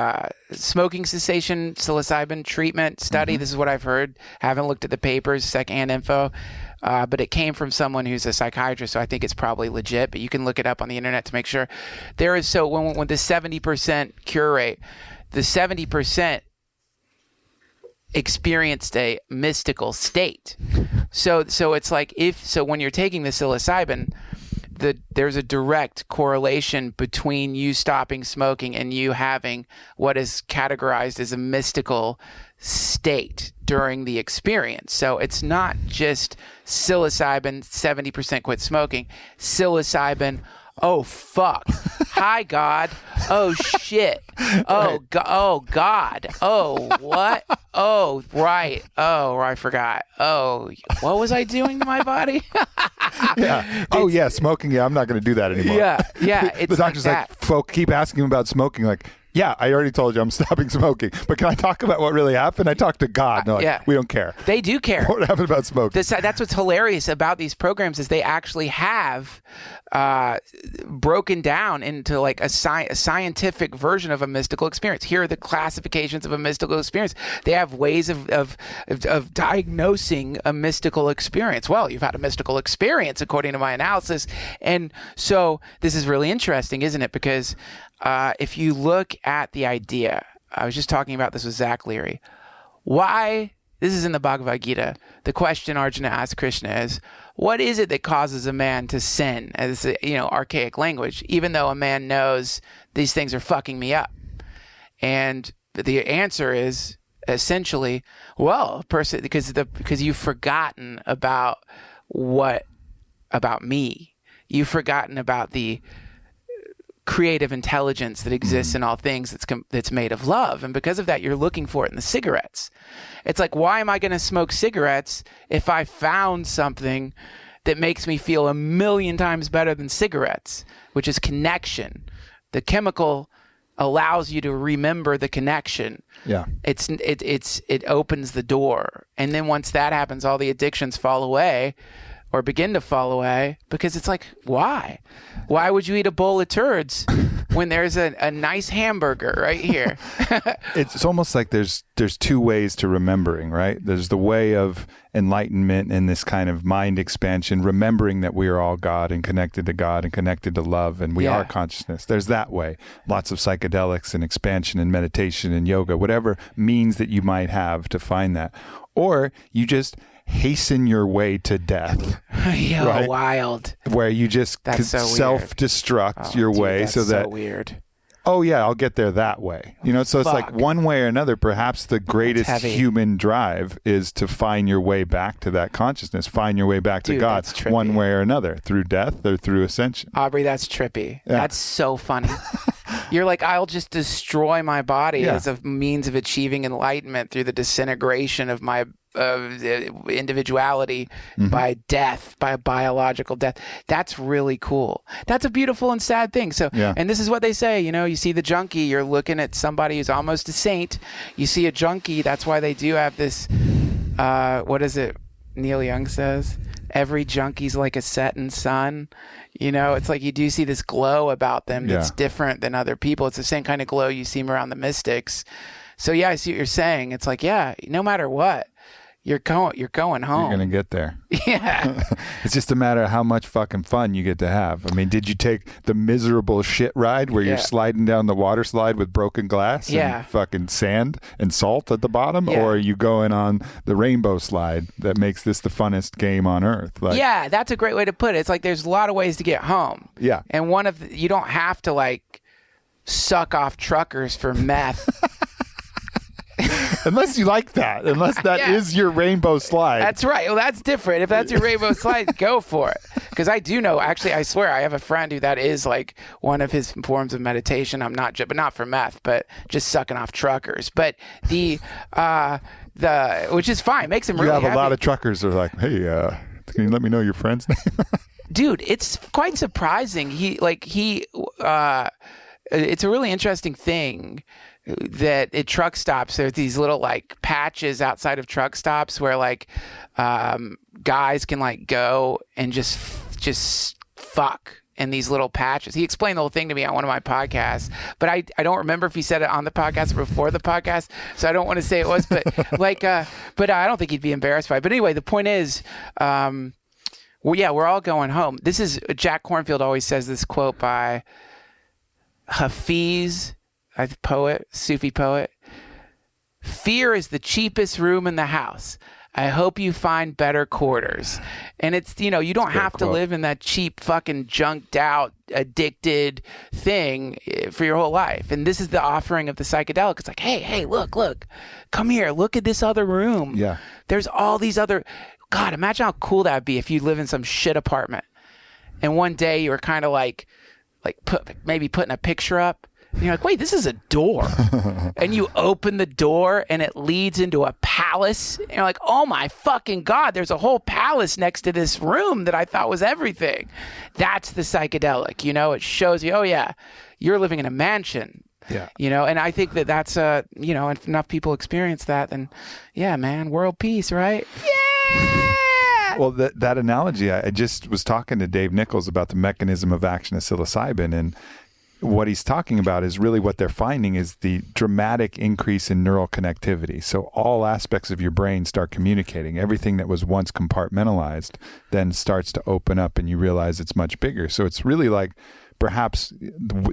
B: smoking cessation psilocybin treatment study, this is what I've heard. Haven't looked at the papers, secondhand info, but it came from someone who's a psychiatrist, so I think it's probably legit. But you can look it up on the internet to make sure. There is when the 70% cure rate, the 70% experienced a mystical state. So it's like when you're taking the psilocybin, there's a direct correlation between you stopping smoking and you having what is categorized as a mystical state during the experience. So it's not just psilocybin, 70% quit smoking, psilocybin, oh fuck, hi God, oh shit, oh God, oh what, oh right, oh I forgot, oh what was I doing to my body?
A: Smoking, I'm not going to do that anymore.
B: Yeah,
A: the doctor's like, folk keep asking him about smoking, like, Yeah, I already told you I'm stopping smoking. But can I talk about what really happened? I talked to God. No, we don't care.
B: They do care.
A: What happened about smoking?
B: That's what's hilarious about these programs is they actually have broken down into like a scientific version of a mystical experience. Here are the classifications of a mystical experience. They have ways of diagnosing a mystical experience. Well, you've had a mystical experience according to my analysis. And so this is really interesting, isn't it? Because if you look at the idea, I was just talking about this with Zach Leary. Why, this is in the Bhagavad Gita, the question Arjuna asked Krishna is, what is it that causes a man to sin? As archaic language, even though a man knows these things are fucking me up. And the answer is essentially, well, person, because you've forgotten about me. You've forgotten about the creative intelligence that exists in all things that's made of love. And because of that, you're looking for it in the cigarettes. It's like, why am I going to smoke cigarettes if I found something that makes me feel 1,000,000 times better than cigarettes, which is connection. The chemical allows you to remember the connection.
A: Yeah.
B: It opens the door. And then once that happens, all the addictions fall away or begin to fall away, because it's like, why? Why would you eat a bowl of turds when there's a nice hamburger right here?
A: It's almost like there's two ways to remembering, right? There's the way of enlightenment and this kind of mind expansion, remembering that we are all God and connected to love, and we are consciousness. There's that way. Lots of psychedelics and expansion and meditation and yoga, whatever means that you might have to find that. Or you just hasten your way to death.
B: Right? Wild.
A: Where you just self-destruct your way so that...
B: so weird.
A: Oh, yeah, I'll get there that way. So it's like one way or another, perhaps the greatest human drive is to find your way back to that consciousness, find your way back to God, one way or another, through death or through ascension.
B: Aubrey, that's trippy. Yeah. That's so funny. You're like, I'll just destroy my body as a means of achieving enlightenment through the disintegration of my individuality by death, by biological death. That's really cool. That's a beautiful and sad thing. So, and this is what they say, you see the junkie, you're looking at somebody who's almost a saint. You see a junkie. That's why they do have this, what is it? Neil Young says, every junkie's like a setting sun. It's like you do see this glow about them that's different than other people. It's the same kind of glow you see around the mystics. So I see what you're saying. It's like, no matter what, you're going home.
A: You're going to get there.
B: Yeah.
A: It's just a matter of how much fucking fun you get to have. I mean, did you take the miserable shit ride where you're sliding down the water slide with broken glass and fucking sand and salt at the bottom? Or are you going on the rainbow slide that makes this the funnest game on earth? Like,
B: that's a great way to put it. It's like there's a lot of ways to get home.
A: Yeah.
B: And you don't have to like suck off truckers for meth.
A: Unless you like that. Unless that is your rainbow slide.
B: That's right. Well, that's different. If that's your rainbow slide, go for it. Because I do know, actually, I swear, I have a friend who that is like one of his forms of meditation. But not for meth, but just sucking off truckers. But which is fine. Makes him really happy.
A: You have a lot of truckers that are like, hey, can you let me know your friend's name?
B: Dude, it's quite surprising. It's a really interesting thing that at truck stops, there's these little like patches outside of truck stops where like guys can like go and just fuck in these little patches. He explained the whole thing to me on one of my podcasts, but I don't remember if he said it on the podcast or before the podcast, so I don't want to say it was, but but I don't think he'd be embarrassed by it. But anyway, the point is, we're all going home. This is Jack Kornfield always says this quote by Hafiz, a poet, Sufi poet. Fear is the cheapest room in the house. I hope you find better quarters. And it's, you don't have to live in that cheap fucking junked out, addicted thing for your whole life. And this is the offering of the psychedelic. It's like, hey, look, come here. Look at this other room.
A: Yeah.
B: There's all these other, God, imagine how cool that'd be if you live in some shit apartment. And one day you were kind of like maybe putting a picture up. And you're like, wait, this is a door. And you open the door and it leads into a palace. And you're like, oh my fucking God, there's a whole palace next to this room that I thought was everything. That's the psychedelic. It shows you, oh yeah, you're living in a mansion.
A: Yeah.
B: And I think that that's, if enough people experience that, then yeah, man, world peace, right? Yeah.
A: Well, that analogy, I just was talking to Dave Nichols about the mechanism of action of psilocybin, and what he's talking about is really what they're finding is the dramatic increase in neural connectivity. So all aspects of your brain start communicating. Everything that was once compartmentalized then starts to open up, and you realize it's much bigger. So it's really like perhaps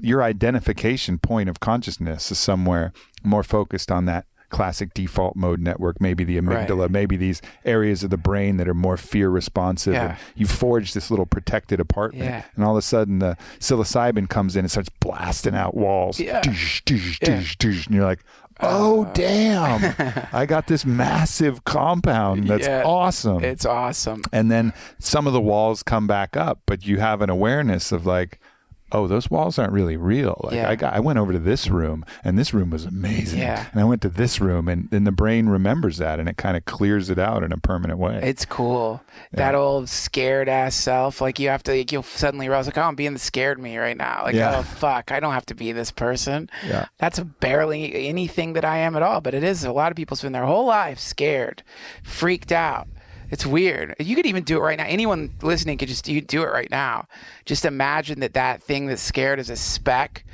A: your identification point of consciousness is somewhere more focused on that classic default mode network, maybe the amygdala, right. Maybe these areas of the brain that are more fear responsive. Yeah. And you forge this little protected apartment, yeah. And all of a sudden the psilocybin comes in and starts blasting out walls. Yeah. Doosh, doosh, yeah. Doosh, doosh, and you're like, oh, damn. I got this massive compound. That's awesome.
B: It's awesome.
A: And then some of the walls come back up, but you have an awareness of like, oh, those walls aren't really real. Like I went over to this room, and this room was amazing. Yeah. And I went to this room, and then the brain remembers that, and it kind of clears it out in a permanent way.
B: It's cool. Yeah. That old scared ass self, like you'll suddenly realize, like, oh, I'm being the scared me right now. Like, oh, fuck, I don't have to be this person. Yeah. That's barely anything that I am at all, but it is. A lot of people spend their whole life scared, freaked out. It's weird. You could even do it right now. Anyone listening could just do it right now. Just imagine that thing that's scared is a speck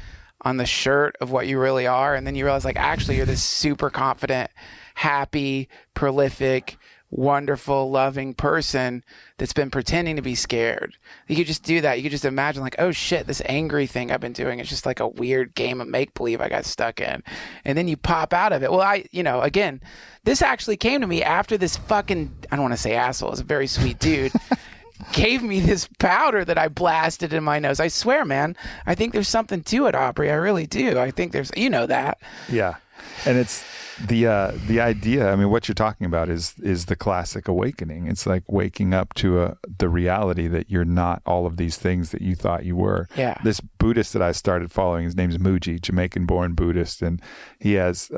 B: on the shirt of what you really are. And then you realize, like, actually you're this super confident, happy, prolific, wonderful, loving person that's been pretending to be scared. You could just do that. You could just imagine, like, oh shit, this angry thing I've been doing is just like a weird game of make-believe I got stuck in. And then you pop out of it. Well, again, this actually came to me after this fucking, I don't want to say asshole, is a very sweet dude, gave me this powder that I blasted in my nose. I swear, man, I think there's something to it, Aubrey. I really do. I think there's, that.
A: Yeah. And it's the idea, I mean, what you're talking about is the classic awakening. It's like waking up to the reality that you're not all of these things that you thought you were.
B: Yeah.
A: This Buddhist that I started following, his name's Muji, Jamaican-born Buddhist, and he has...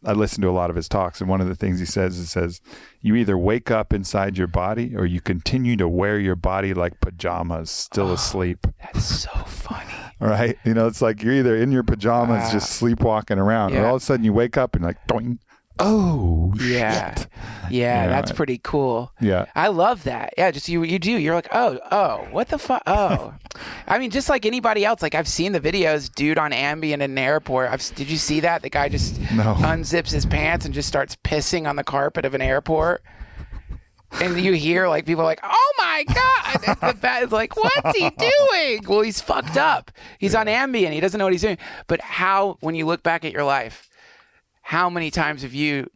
A: I listen to a lot of his talks, and one of the things he says, you either wake up inside your body or you continue to wear your body like pajamas, still asleep.
B: That's so funny.
A: Right? It's like you're either in your pajamas just sleepwalking around, or all of a sudden you wake up and you're like, doing. Oh, shit.
B: Yeah, that's pretty cool. Yeah. I love that. Yeah, just you do. You're like, oh, what the fuck? Oh. I mean, just like anybody else, like I've seen the videos, dude on Ambien in an airport. Did you see that? The guy just unzips his pants and just starts pissing on the carpet of an airport. And you hear like people are like, oh my God. And the bat is like, what's he doing? Well, he's fucked up. He's on Ambien. He doesn't know what he's doing. But when you look back at your life, how many times have you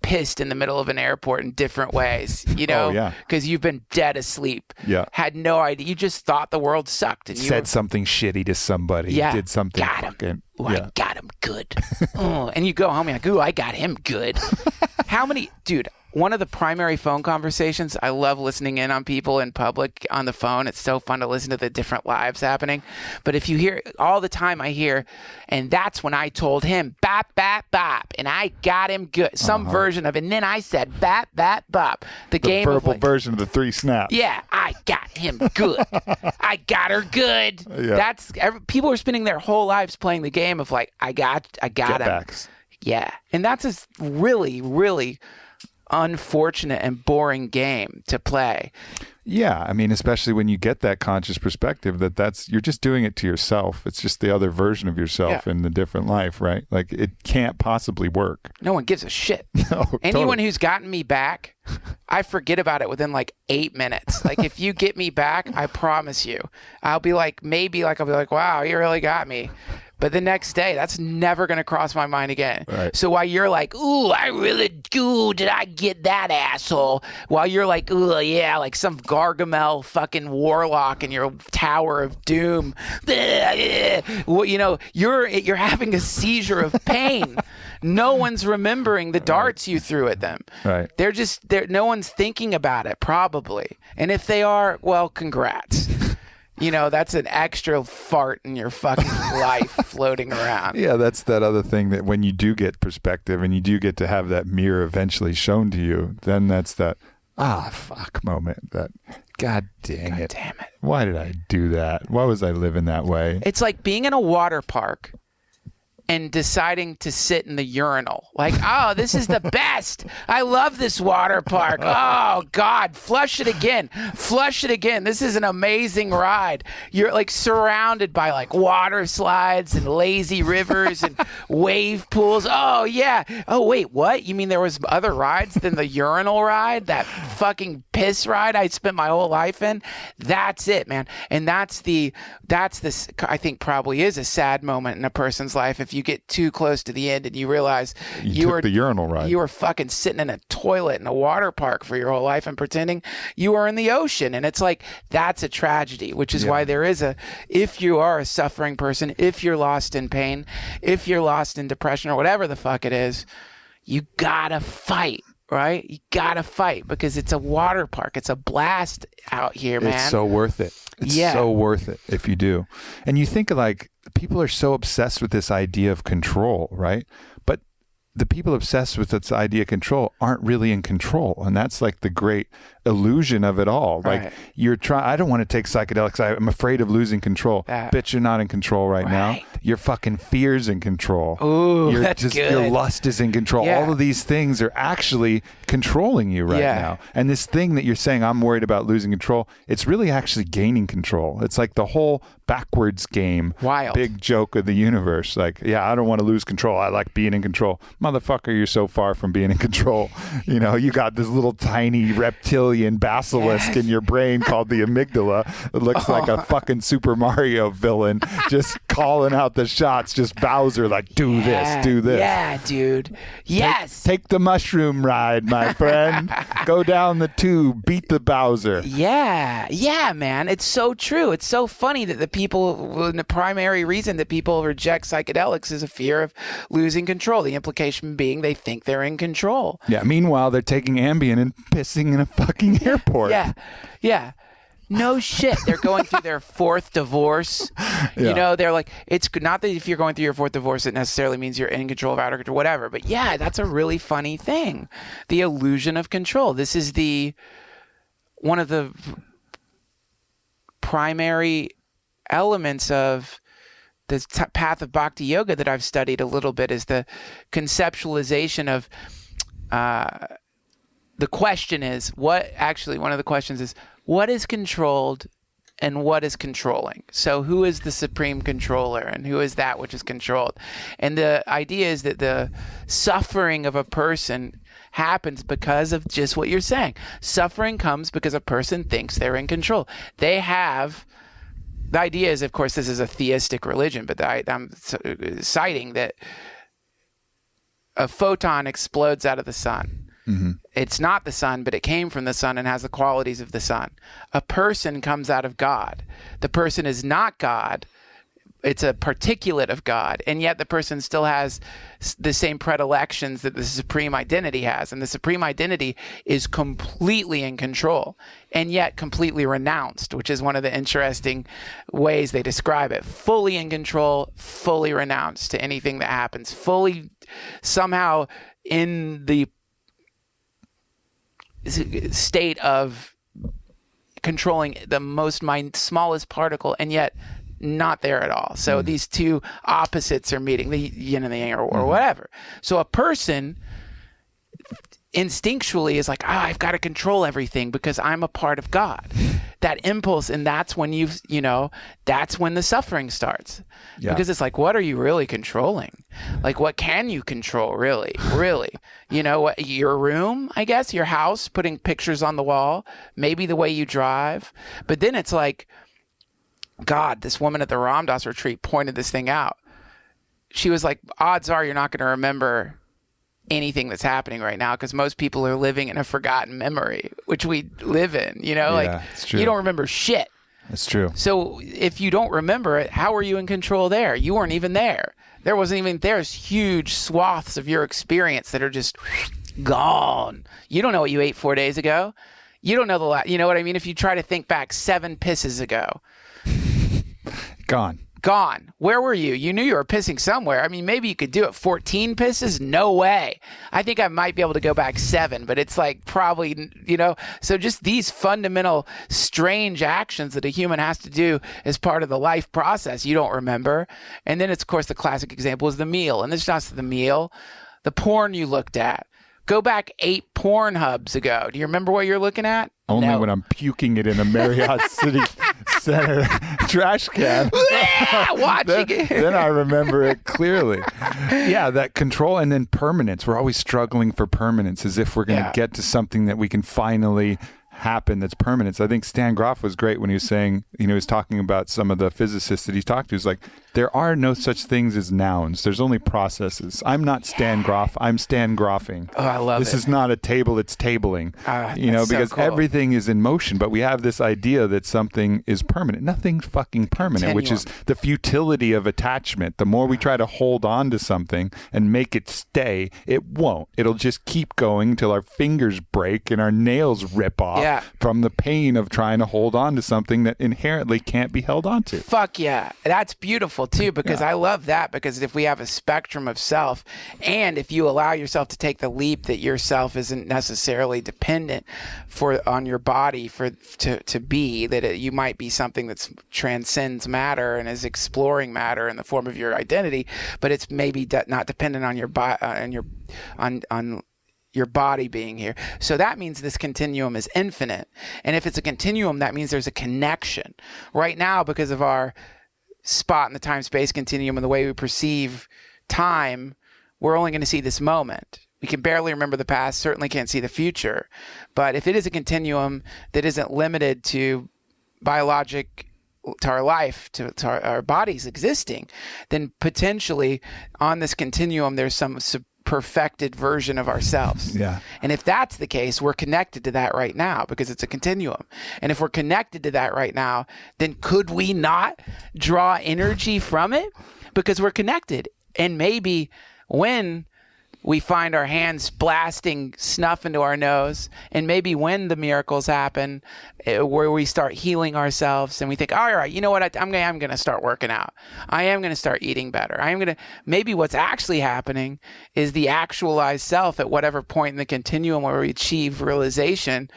B: pissed in the middle of an airport in different ways, because you've been dead asleep, had no idea, you just thought the world sucked, and you
A: said something shitty to somebody, did something,
B: got him, I got him good. And you go home, you're like, ooh, I got him good. How many, dude, one of the primary phone conversations, I love listening in on people in public on the phone. It's so fun to listen to the different lives happening. But if you hear, all the time I hear, and that's when I told him, bop, bop, bop, and I got him good. Some version of it. And then I said, bop, bop, bop. The game
A: verbal version of the 3 snaps.
B: Yeah, I got him good. I got her good. Yeah. People are spending their whole lives playing the game of like, I got him. Yeah. And that's a really, really unfortunate and boring game to play.
A: Yeah, I mean, especially when you get that conscious perspective that's you're just doing it to yourself. It's just the other version of yourself in the different life, right? Like it can't possibly work.
B: No one gives a shit.
A: No,
B: anyone who's gotten me back, I forget about it within like 8 minutes. Like if you get me back, I promise you, I'll be like, wow, you really got me. But the next day, that's never going to cross my mind again. Right. So while you're like, ooh, did I get that asshole? While you're like, ooh, yeah, like some Gargamel fucking warlock in your Tower of Doom. Well, you're having a seizure of pain. No one's remembering the darts you threw at them.
A: Right.
B: No one's thinking about it, probably. And if they are, well, congrats. That's an extra fart in your fucking life floating around.
A: Yeah, that's that other thing that when you do get perspective and you do get to have that mirror eventually shown to you, then that's that, fuck moment. That, God damn it.
B: Damn it.
A: Why did I do that? Why was I living that way?
B: It's like being in a water park and deciding to sit in the urinal. Like, oh, this is the best. I love this water park. Oh, God, flush it again. Flush it again. This is an amazing ride. You're like surrounded by like water slides and lazy rivers and wave pools. Oh, yeah. Oh, wait, what? You mean there was other rides than the urinal ride? That fucking piss ride I spent my whole life in? That's it, man. And that's I think probably is a sad moment in a person's life if you get too close to the end and you realize you were the urinal ride. You were fucking sitting in a toilet in a water park for your whole life and pretending you were in the ocean. And it's like, that's a tragedy, which is why there is if you are a suffering person, if you're lost in pain, if you're lost in depression or whatever the fuck it is, you gotta fight. Right? You gotta fight because it's a water park. It's a blast out here, man.
A: It's so worth it. It's so worth it if you do. And you think like people are so obsessed with this idea of control, right? But the people obsessed with this idea of control aren't really in control. And that's like the great illusion of it all. Right. Like you're trying, I don't want to take psychedelics. I'm afraid of losing control. Bitch, you're not in control right now. Your fucking fear's in control.
B: Ooh, that's good.
A: Your lust is in control. All of these things are actually controlling you right now. And this thing that you're saying, I'm worried about losing control, it's really actually gaining control. It's like the whole backwards game.
B: Wild.
A: Big joke of the universe. Like, I don't want to lose control. I like being in control. Motherfucker, you're so far from being in control. You know, you got this little tiny reptilian basilisk in your brain called the amygdala. It looks like a fucking Super Mario villain just calling out the shots, just Bowser like, do this.
B: Yeah, dude. Yes.
A: Take the mushroom ride, my friend. Go down the tube, beat the Bowser.
B: Yeah, man. It's so true. It's so funny that the primary reason that people reject psychedelics is a fear of losing control. The implication being they think they're in control.
A: Yeah. Meanwhile, they're taking Ambien and pissing in a fucking airport.
B: Yeah. No shit. They're going through their fourth divorce. You know, they're like, it's not that if you're going through your fourth divorce, it necessarily means you're in control of outer control, whatever. But yeah, that's a really funny thing. The illusion of control. This is one of the primary elements of the path of bhakti yoga that I've studied a little bit is the conceptualization of the question is one of the questions is what is controlled and what is controlling? So who is the supreme controller and who is that which is controlled? And the idea is that the suffering of a person happens because of just what you're saying. Suffering comes because a person thinks they're in control. The idea is, of course, this is a theistic religion, but I'm citing that a photon explodes out of the sun. Mm-hmm. It's not the sun, but it came from the sun and has the qualities of the sun. A person comes out of God. The person is not God. It's a particulate of God, and yet the person still has the same predilections that the supreme identity has, and the supreme identity is completely in control and yet completely renounced, which is one of the interesting ways they describe it. Fully in control, fully renounced to anything that happens, fully somehow in the state of controlling the smallest particle, and yet not there at all. So these two opposites are meeting, the yin and the yang or whatever. So a person instinctually is like, I've got to control everything because I'm a part of God. That impulse, and that's when that's when the suffering starts. Yeah. Because it's like, what are you really controlling? Like, what can you control, really? You know, what, your room, I guess, your house, putting pictures on the wall, maybe the way you drive. But then it's like, God, this woman at the Ram Dass retreat pointed this thing out. She was like, odds are you're not going to remember anything that's happening right now because most people are living in a forgotten memory, which we live in, you know, like you don't remember shit.
A: That's true.
B: So if you don't remember it, how are you in control there? You weren't even there. There's huge swaths of your experience that are just gone. You don't know what you ate 4 days ago. You don't know you know what I mean? If you try to think back 7 pisses ago.
A: Gone.
B: Gone. Where were you? You knew you were pissing somewhere. I mean, maybe you could do it 14 pisses? No way. I think I might be able to go back 7, but it's like probably, so just these fundamental strange actions that a human has to do as part of the life process you don't remember. And then it's, of course, the classic example is the meal. And it's not the meal, the porn you looked at. Go back 8 porn hubs ago. Do you remember what you're looking at?
A: Only when I'm puking it in a Marriott City Center trash can.
B: Watching it.
A: Then I remember it clearly. Yeah, that control and then permanence. We're always struggling for permanence as if we're going to get to something that we can finally happen that's permanent. So I think Stan Grof was great when he was saying, he was talking about some of the physicists that he talked to. He's like, there are no such things as nouns. There's only processes. I'm not Stan Grof. I'm Stan Groffing.
B: Oh, I love
A: this is not a table. It's tabling. Because
B: so cool.
A: everything is in motion. But we have this idea that something is permanent. Nothing's fucking permanent, which is the futility of attachment. The more we try to hold on to something and make it stay, it won't. It'll just keep going until our fingers break and our nails rip off from the pain of trying to hold on to something that inherently can't be held on to.
B: Fuck yeah. That's beautiful too, because I love that, because if we have a spectrum of self, and if you allow yourself to take the leap that your self isn't necessarily dependent on your body to be, that you might be something that transcends matter and is exploring matter in the form of your identity, but it's maybe not dependent on your body being here. So that means this continuum is infinite. And if it's a continuum, that means there's a connection. Right now, because of our spot in the time-space continuum and the way we perceive time, we're only going to see this moment. We can barely remember the past, certainly can't see the future. But if it is a continuum that isn't limited to our life, to our bodies existing, then potentially on this continuum, there's some perfected version of ourselves.
A: Yeah.
B: And if that's the case, we're connected to that right now because it's a continuum. And if we're connected to that right now, then could we not draw energy from it? Because we're connected. And maybe when we find our hands blasting snuff into our nose, and maybe when the miracles happen, where we start healing ourselves and we think, all right, you know what, I'm going to start working out. I am going to start eating better. Maybe what's actually happening is the actualized self at whatever point in the continuum where we achieve realization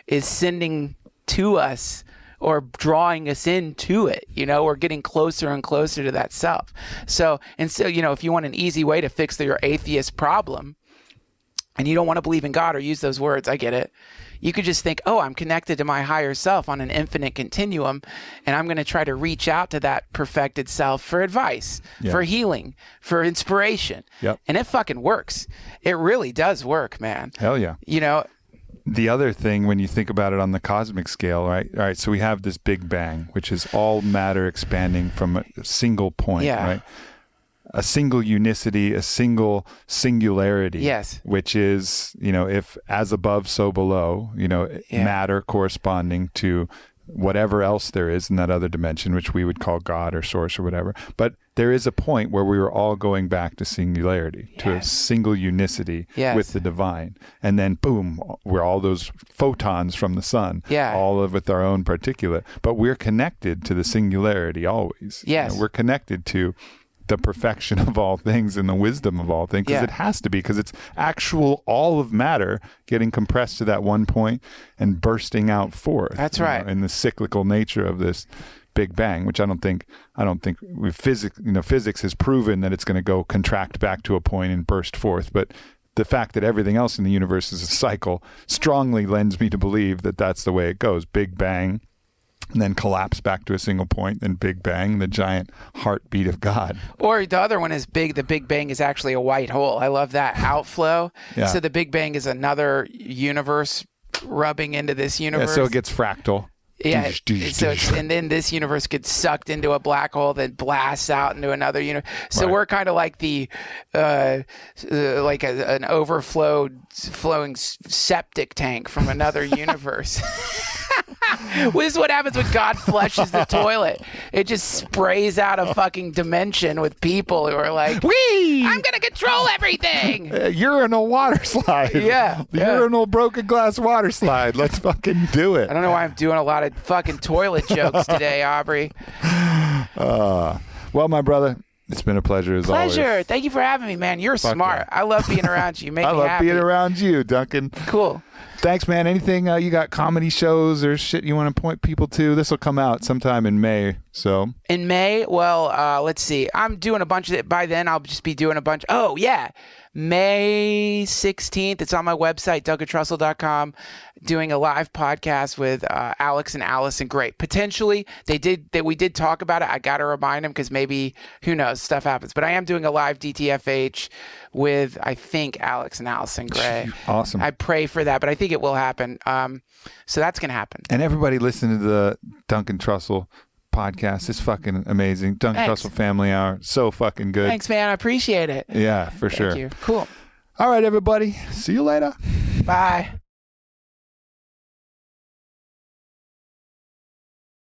B: is sending to us or drawing us into it. We're getting closer and closer to that self. So, if you want an easy way to fix your atheist problem and you don't want to believe in God or use those words, I get it. You could just think, I'm connected to my higher self on an infinite continuum, and I'm going to try to reach out to that perfected self for advice, for healing, for inspiration.
A: Yep.
B: And it fucking works. It really does work, man.
A: Hell yeah. The other thing, when you think about it on the cosmic scale, right? All right, so we have this Big Bang, which is all matter expanding from a single point, right? A single unicity, a single singularity.
B: Yes.
A: Which is, if as above, so below, matter corresponding to whatever else there is in that other dimension, which we would call God or source or whatever. But there is a point where we were all going back to singularity, to a single unicity with the divine. And then boom, we're all those photons from the sun, all of with our own particulate. But we're connected to the singularity always.
B: Yes.
A: We're connected to the perfection of all things and the wisdom of all things, because it has to be, because it's all of matter getting compressed to that one point and bursting out forth.
B: That's right.
A: In the cyclical nature of this Big Bang, which I don't think physics has proven that it's going to go contract back to a point and burst forth, but the fact that everything else in the universe is a cycle strongly lends me to believe that that's the way it goes. Big Bang, and then collapse back to a single point, then Big Bang, the giant heartbeat of God.
B: Or the other one is the Big Bang is actually a white hole. I love that outflow. So the Big Bang is another universe rubbing into this universe.
A: So it gets fractal.
B: Yeah, and then this universe gets sucked into a black hole that blasts out into another universe. So we're kind of like an flowing septic tank from another universe. This is what happens when God flushes the toilet. It just sprays out a fucking dimension with people who are like,
A: wee!
B: I'm going to control everything.
A: Urinal water slide.
B: Yeah.
A: Urinal broken glass water slide. Let's fucking do it.
B: I don't know why I'm doing a lot of fucking toilet jokes today, Aubrey.
A: Well, my brother, it's been a pleasure as always.
B: Pleasure. Thank you for having me, man. You're smart. Yeah. I love being around you. You make me happy.
A: I love being around you, Duncan.
B: Cool.
A: Thanks, man. Anything you got comedy shows or shit you want to point people to? This will come out sometime in May. So
B: in May, well, let's see. I'm doing a bunch of it. By then, I'll just be doing a bunch. Oh, yeah. May 16th. It's on my website, DuncanTrussell.com. Doing a live podcast with Alex and Allison. Great. Potentially, we did talk about it. I got to remind them because maybe, who knows, stuff happens. But I am doing a live DTFH with, I think, Alex and Allison Gray.
A: Awesome.
B: I pray for that, but I think it will happen. So that's going to happen.
A: And everybody listen to the Duncan Trussell podcast. It's fucking amazing. Duncan Trussell Family Hour. So fucking good.
B: Thanks, man. I appreciate it.
A: Yeah, for sure.
B: Thank you. Cool.
A: All right, everybody. See you later.
B: Bye.